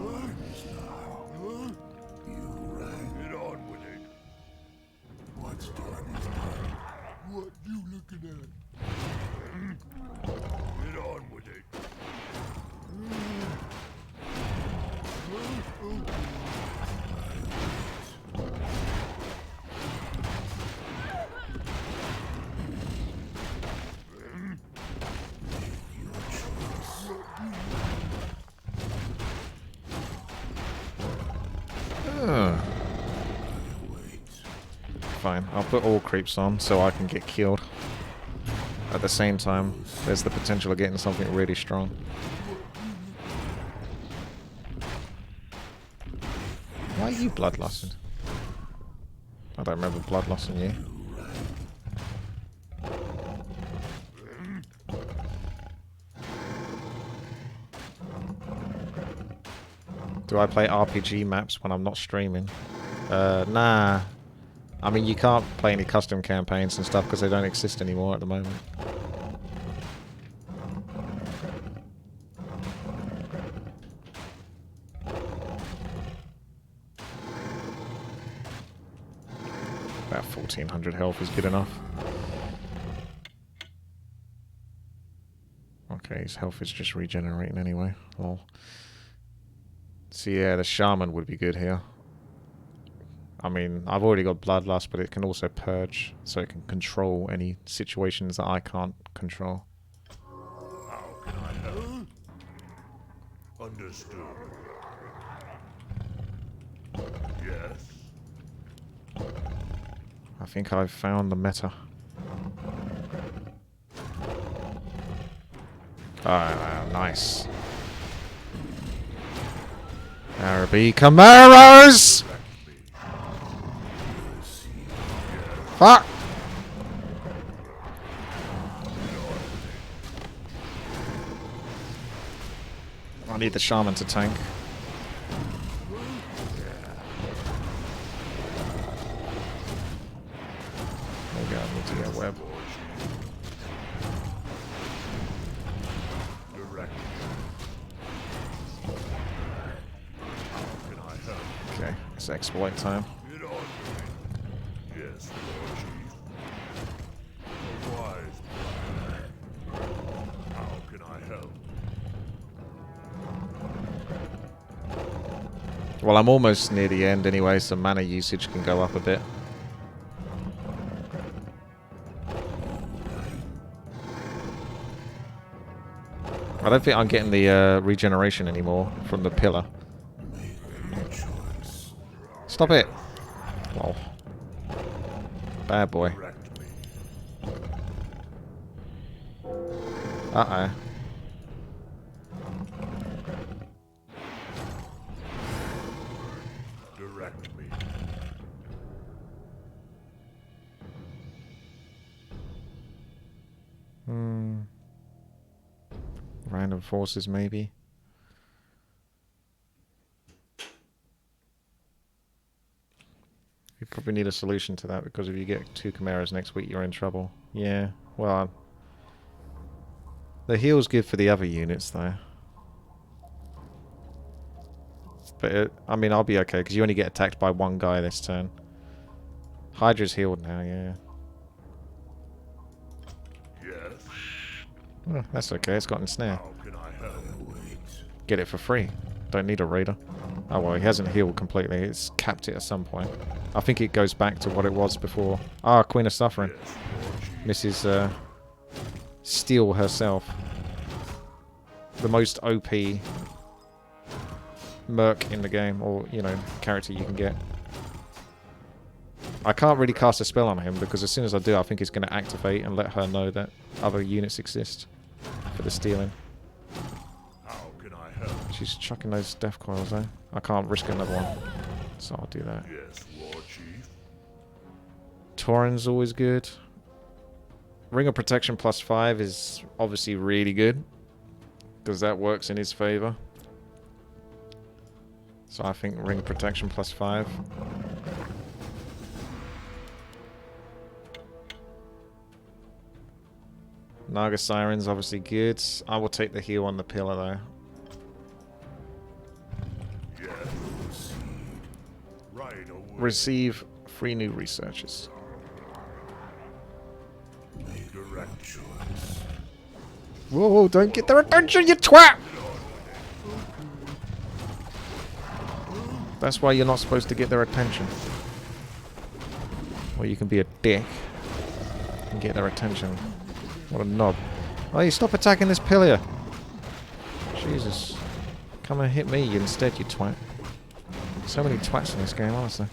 right. Get on with it. What's done is done. What you looking at? Get on with it. Fine, I'll put all creeps on so I can get killed. At the same time, there's the potential of getting something really strong. Why are you bloodlusting? I don't remember bloodlusting you. Do I play RPG maps when I'm not streaming? Nah. I mean, you can't play any custom campaigns and stuff because they don't exist anymore at the moment. About 1400 health is good enough. Okay, his health is just regenerating anyway. Lol. So yeah, the Shaman would be good here. I mean, I've already got Bloodlust, but it can also purge, so it can control any situations that I can't control. How can I help? Understood. Yes. I think I've found the meta. Ah, nice. Araby Camaros! Fuck! the shaman to tank. Maybe I need to get a web. Direct. How can I help? Okay, it's exploit time. Get on with it. Yes, Lord Chief. A wise plan. How can I help? Well, I'm almost near the end anyway, so mana usage can go up a bit. I don't think I'm getting the regeneration anymore from the pillar. Stop it! Well, bad boy. Direct me. Uh-oh. Direct me. Random forces, maybe. You probably need a solution to that, because if you get 2 chimeras next week, you're in trouble. Yeah, well... The heal's good for the other units, though. But, I mean, I'll be okay, because you only get attacked by 1 guy this turn. Hydra's healed now, yeah. Yes. Oh, that's okay, it's got ensnare. How can I help? Get it for free. Don't need a raider. Oh well, he hasn't healed completely. It's capped it at some point. I think it goes back to what it was before. Ah, Queen of Suffering. Yes, Lord Chief. Mrs. Steel herself. The most OP merc in the game, or, you know, character you can get. I can't really cast a spell on him, because as soon as I do, I think it's going to activate and let her know that other units exist for the stealing. How can I help? She's chucking those death coils, though. I can't risk another one, so I'll do that. Yes, Lord Chief. Tauren's always good. Ring of Protection +5 is obviously really good, because that works in his favor. So I think Ring of Protection +5. Naga Siren's obviously good. I will take the heal on the pillar, though. Yes. Right away. Receive 3 new researchers. Direct choice. Whoa, whoa, don't get their attention, you twat! That's why you're not supposed to get their attention. Or you can be a dick and get their attention. What a knob. Oh, you stop attacking this pillar. Jesus. Come and hit me instead, you twat. So many twats in this game, honestly.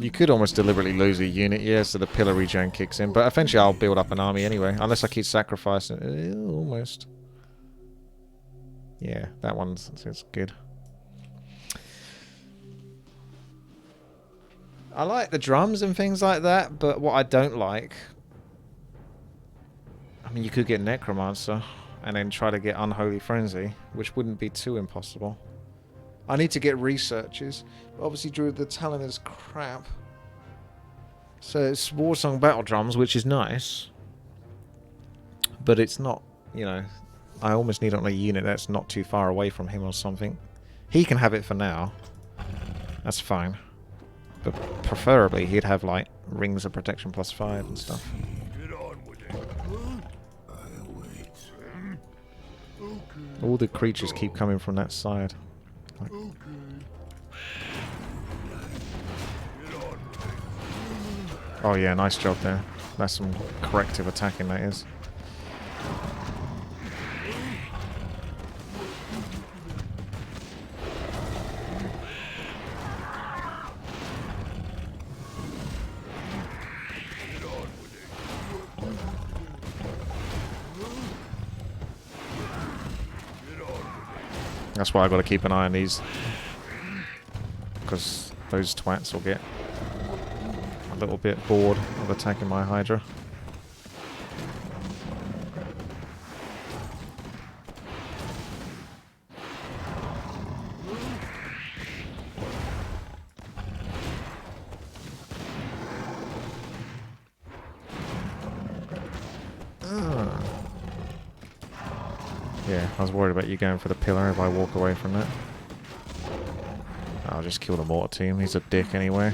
You could almost deliberately lose a unit, yeah, so the pillar regen kicks in. But eventually I'll build up an army anyway, unless I keep sacrificing. Almost. Yeah, that one's it's good. I like the drums and things like that, but what I don't like... I mean, you could get Necromancer and then try to get Unholy Frenzy, which wouldn't be too impossible. I need to get researchers. Obviously, Druid the Talon is crap. So it's Warsong Battle Drums, which is nice. But it's not, you know... I almost need it on a unit that's not too far away from him or something. He can have it for now. That's fine. But preferably, he'd have, like, Rings of Protection +5 and stuff. Get on with it. I'll wait. All the creatures keep coming from that side. Oh yeah, nice job there. That's some corrective attacking, that is. That's why I've got to keep an eye on these. Because those twats will get a little bit bored of attacking my Hydra. Yeah, I was worried about you going for the pillar if I walk away from that. I'll just kill the mortar team. He's a dick anyway.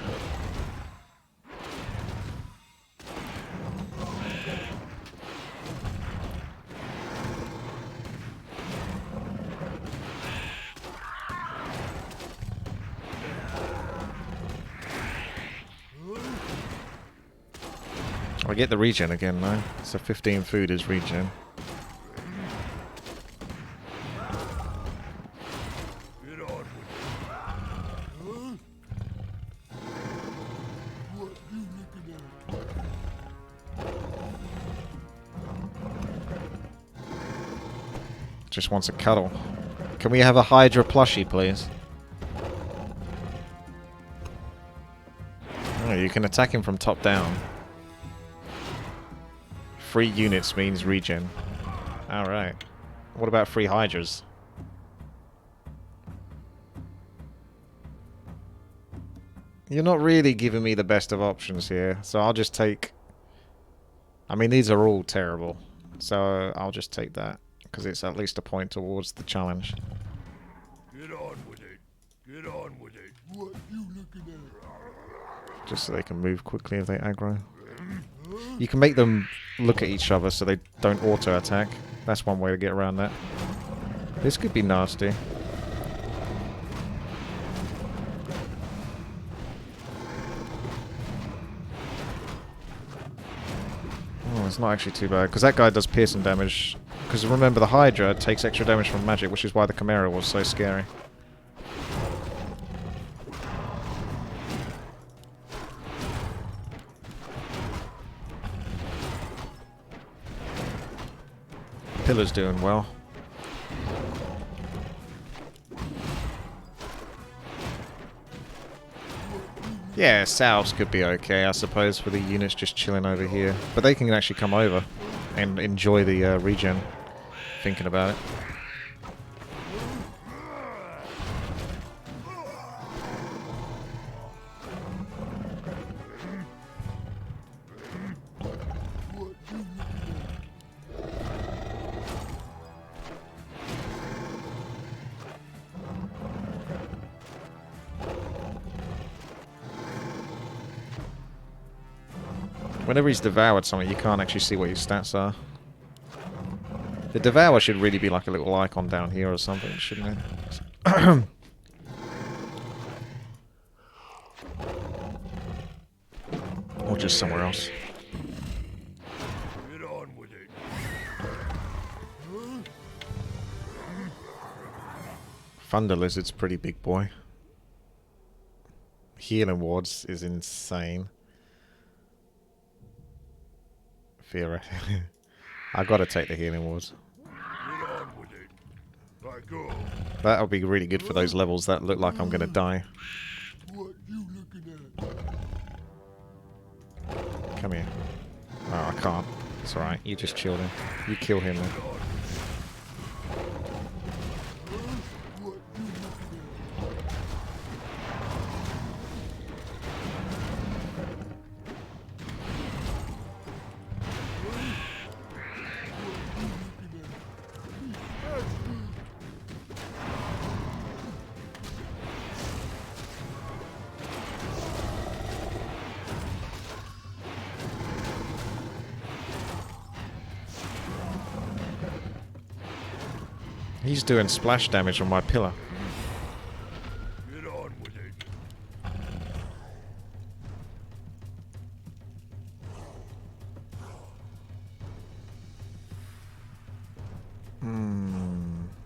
I get the regen again though. So 15 food is regen. Just wants a cuddle. Can we have a Hydra plushie, please? Oh, you can attack him from top down. 3 units means regen. Alright. What about 3 Hydras? You're not really giving me the best of options here, so I'll just take... I mean, these are all terrible. So I'll just take that. Because it's at least a point towards the challenge. Get on with it. Get on with it. What you looking at? Just so they can move quickly if they aggro. You can make them look at each other so they don't auto-attack. That's one way to get around that. This could be nasty. Oh, it's not actually too bad. Because that guy does piercing damage. Because remember, the Hydra takes extra damage from magic, which is why the Chimera was so scary. Pillar's doing well. Yeah, Salves could be okay, I suppose, for the units just chilling over here. But they can actually come over and enjoy the regen, thinking about it. Whenever he's devoured something, you can't actually see what his stats are. The Devour should really be like a little icon down here or something, shouldn't it? Or just somewhere else. Get on with it. Thunder Lizard's pretty big boy. Healing Wards is insane. Theoretically. I gotta take the Healing Wards. Get on with it. Let go. That'll be really good for those levels that look like I'm gonna die. What you looking at? Come here. Oh, I can't. It's alright. You just chill him. You kill him then. He's doing splash damage on my pillar.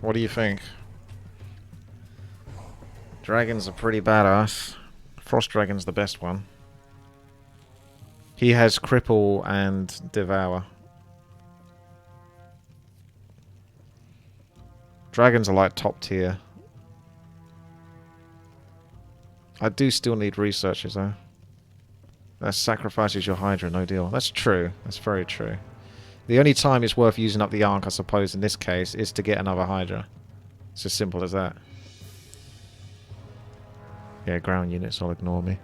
What do you think? Dragons are pretty badass. Frost Dragon's the best one. He has Cripple and Devour. Dragons are like top tier. I do still need researchers though. That sacrifices your Hydra, no deal. That's true. That's very true. The only time it's worth using up the Ark, I suppose, in this case, is to get another Hydra. It's as simple as that. Yeah, ground units, I'll ignore me.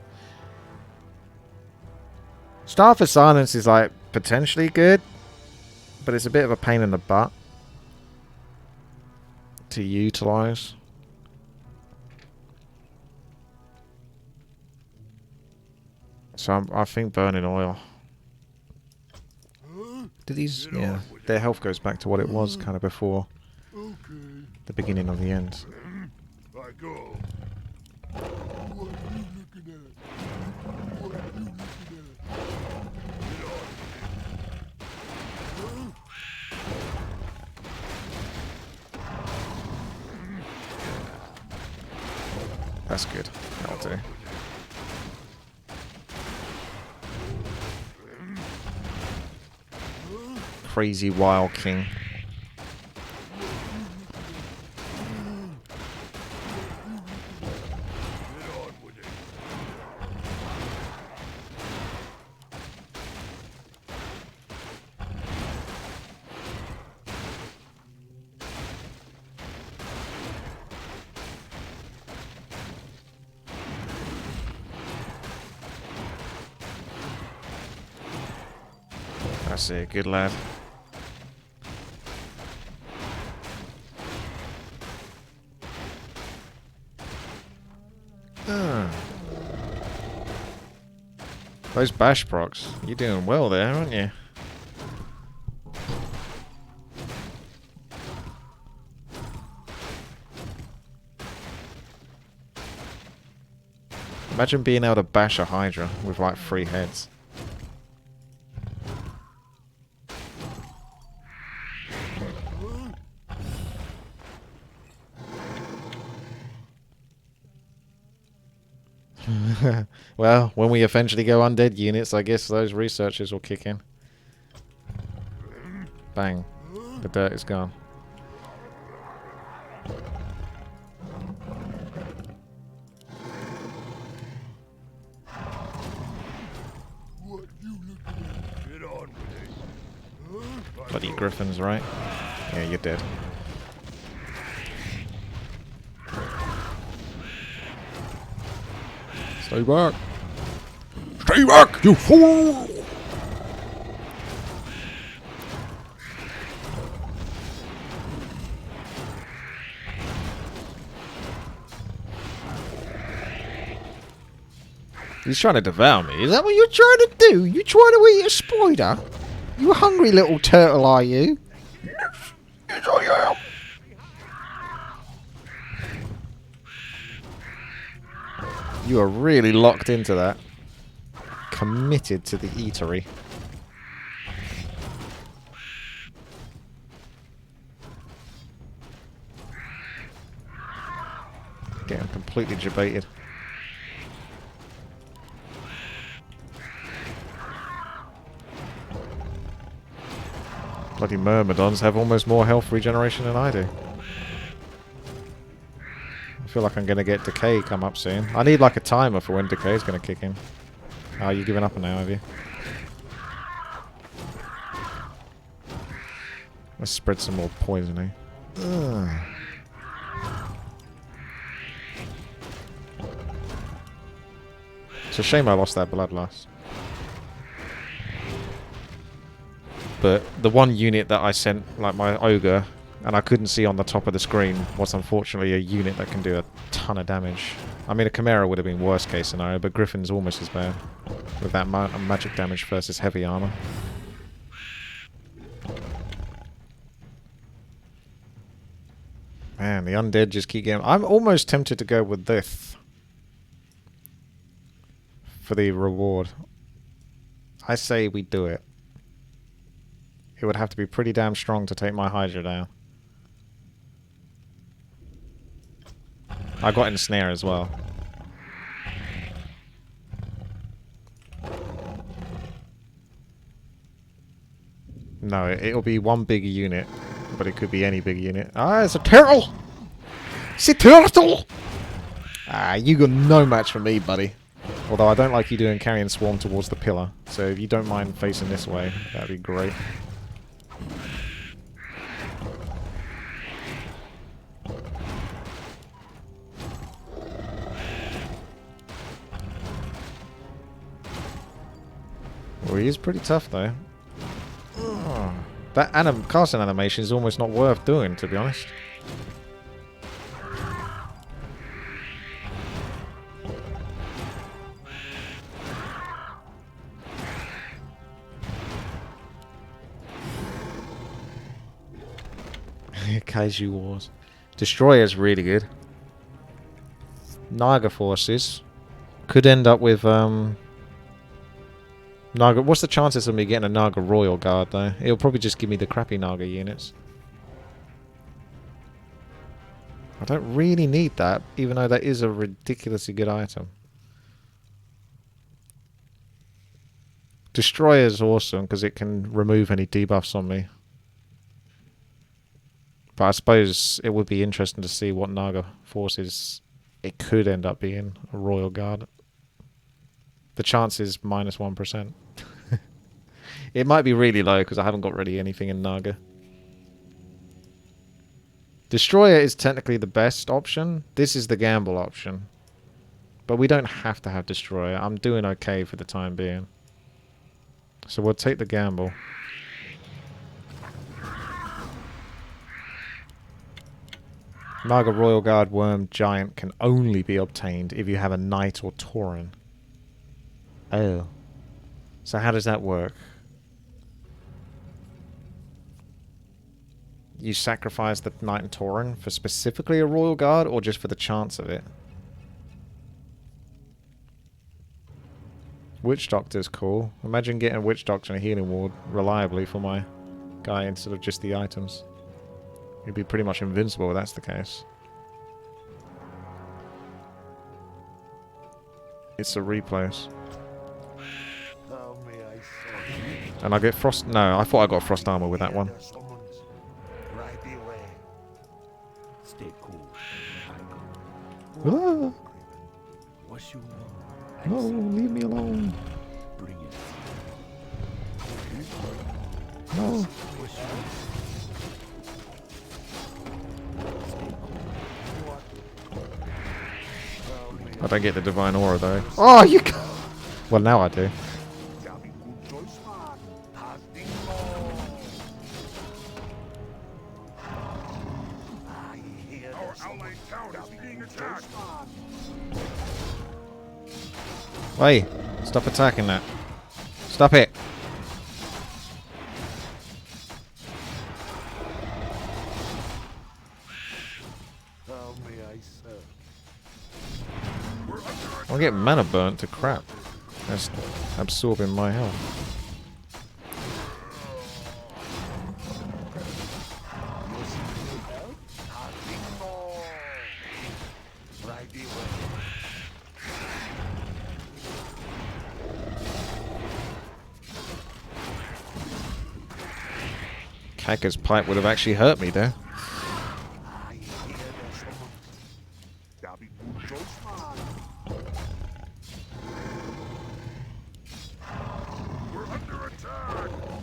Star for Silence is like potentially good, but it's a bit of a pain in the butt to utilize. So I think burning oil. Do these? Yeah, their health goes back to what it was kind of before the beginning of the end. I go. What are you looking at? What are you looking at? Get on. That's good. That'll do. Crazy Wild King. That's it, good lad. Those bash procs, you're doing well there, aren't you? Imagine being able to bash a Hydra with like 3 heads. Well, when we eventually go undead units, I guess those researchers will kick in. Bang. The dirt is gone. What you looking at? Get on with it. Bloody griffins, right? Yeah, you're dead. Stay back! Stay back, you fool! He's trying to devour me. Is that what you're trying to do? You trying to eat a spider? You hungry little turtle, are you? Yes, I am. You are really locked into that. Committed to the eatery. Getting completely debated. Bloody Myrmidons have almost more health regeneration than I do. I feel like I'm going to get Decay come up soon. I need like a timer for when Decay is going to kick in. Oh, you've given up now, have you? Let's spread some more poisoning. Ugh. It's a shame I lost that bloodlust. But the one unit that I sent, like my ogre, and I couldn't see on the top of the screen, was unfortunately a unit that can do a ton of damage. I mean, a Chimera would have been worst case scenario, but Griffin's almost as bad. With that magic damage versus heavy armor. Man, the undead just keep getting... I'm almost tempted to go with this. For the reward. I say we do it. It would have to be pretty damn strong to take my Hydra down. I got ensnare as well. No, it'll be one bigger unit, but it could be any big unit. Ah, it's a turtle! It's a turtle! Ah, you got no match for me, buddy. Although I don't like you doing carrying swarm towards the pillar, so if you don't mind facing this way, that'd be great. Well, he is pretty tough, though. Oh, that casting animation is almost not worth doing, to be honest. Kaiju Wars. Destroyer's really good. Naga forces. Could end up with, Naga. What's the chances of me getting a Naga Royal Guard, though? It'll probably just give me the crappy Naga units. I don't really need that, even though that is a ridiculously good item. Destroyer is awesome because it can remove any debuffs on me. But I suppose it would be interesting to see what Naga forces it could end up being a Royal Guard. The chance is -1%. It might be really low because I haven't got really anything in Naga. Destroyer is technically the best option. This is the gamble option. But we don't have to have Destroyer. I'm doing okay for the time being. So we'll take the gamble. Naga Royal Guard Worm Giant can only be obtained if you have a Knight or Tauren. Oh. So how does that work? You sacrifice the Knight and Tauren for specifically a Royal Guard or just for the chance of it? Witch Doctor's cool. Imagine getting a Witch Doctor and a Healing Ward reliably for my guy instead of just the items. You'd be pretty much invincible if that's the case. It's a replace. And I get frost... No, I thought I got frost armor with that one. Stay cool. Ah, What you want? no, leave me alone. Bring it. No. What you want? I don't get the Divine Aura though. Oh, you can... Well, now I do. Hey, stop attacking that. Stop it. I'll get mana burnt to crap. That's absorbing my health. Kaka's pipe would have actually hurt me there.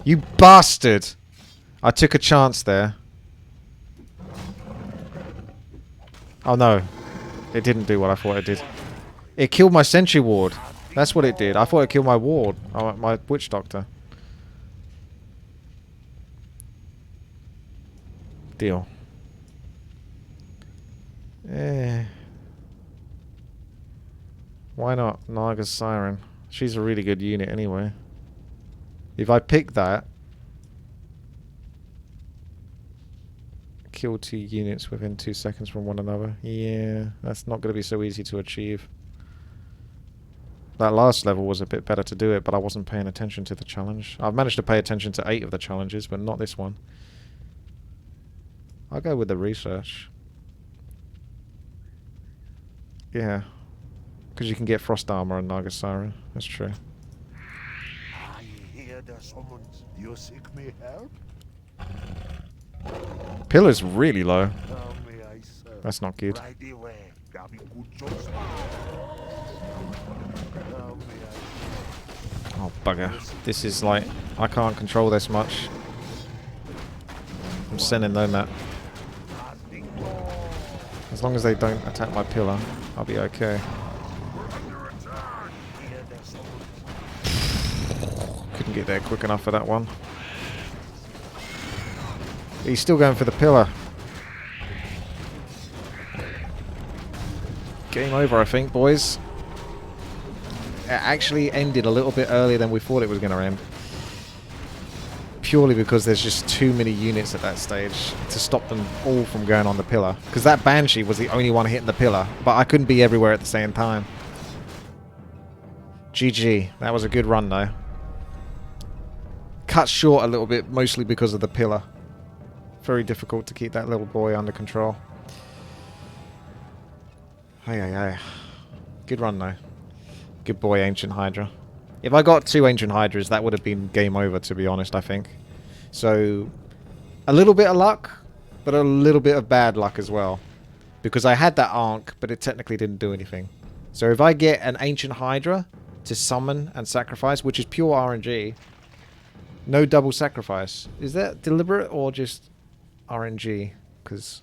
You bastard! I took a chance there. Oh no. It didn't do what I thought it did. It killed my sentry ward. That's what it did. I thought it killed my ward. Oh, my witch doctor. Deal. Why not? Naga's Siren. She's a really good unit anyway. If I pick that, kill 2 units within 2 seconds from one another. Yeah, that's not going to be so easy to achieve. That last level was a bit better to do it, but I wasn't paying attention to the challenge. I've managed to pay attention to 8 of the challenges, but not this one. I'll go with the research. Yeah. Because you can get frost armor on Naga Siren. That's true. I hear the summons. You seek me help? Pillar's really low. How may I serve? That's not good. Right away. Got me good jobs. How may I Oh, bugger. This is like... I can't control this much. I'm sending them that. As long as they don't attack my pillar, I'll be okay. Couldn't get there quick enough for that one. But he's still going for the pillar. Game over, I think, boys. It actually ended a little bit earlier than we thought it was going to end. Purely because there's just too many units at that stage to stop them all from going on the pillar. Because that Banshee was the only one hitting the pillar, but I couldn't be everywhere at the same time. GG. That was a good run, though. Cut short a little bit, mostly because of the pillar. Very difficult to keep that little boy under control. Hey. Good run, though. Good boy, Ancient Hydra. If I got 2 Ancient Hydras, that would have been game over, to be honest, I think. So, a little bit of luck, but a little bit of bad luck as well. Because I had that Ankh, but it technically didn't do anything. So if I get an Ancient Hydra to summon and sacrifice, which is pure RNG, no double sacrifice. Is that deliberate or just RNG? Because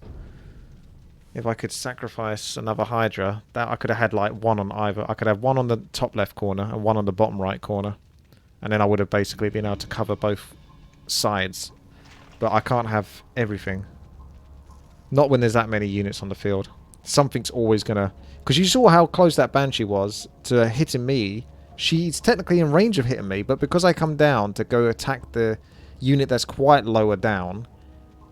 if I could sacrifice another Hydra, that I could have had like one on either. I could have one on the top left corner and one on the bottom right corner. And then I would have basically been able to cover both sides. But I can't have everything. Not when there's that many units on the field. Something's always going to... Because you saw how close that Banshee was to hitting me. She's technically in range of hitting me, but because I come down to go attack the unit that's quite lower down,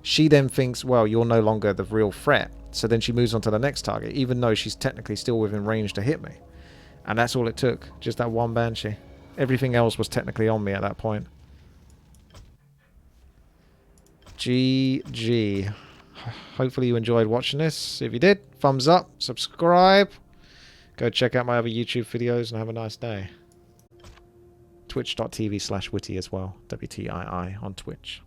she then thinks, well, you're no longer the real threat. So then she moves on to the next target, even though she's technically still within range to hit me. And that's all it took. Just that one Banshee. Everything else was technically on me at that point. GG. Hopefully you enjoyed watching this. If you did, thumbs up, subscribe. Go check out my other YouTube videos and have a nice day. Twitch.tv/WTii as well. WTiI on Twitch.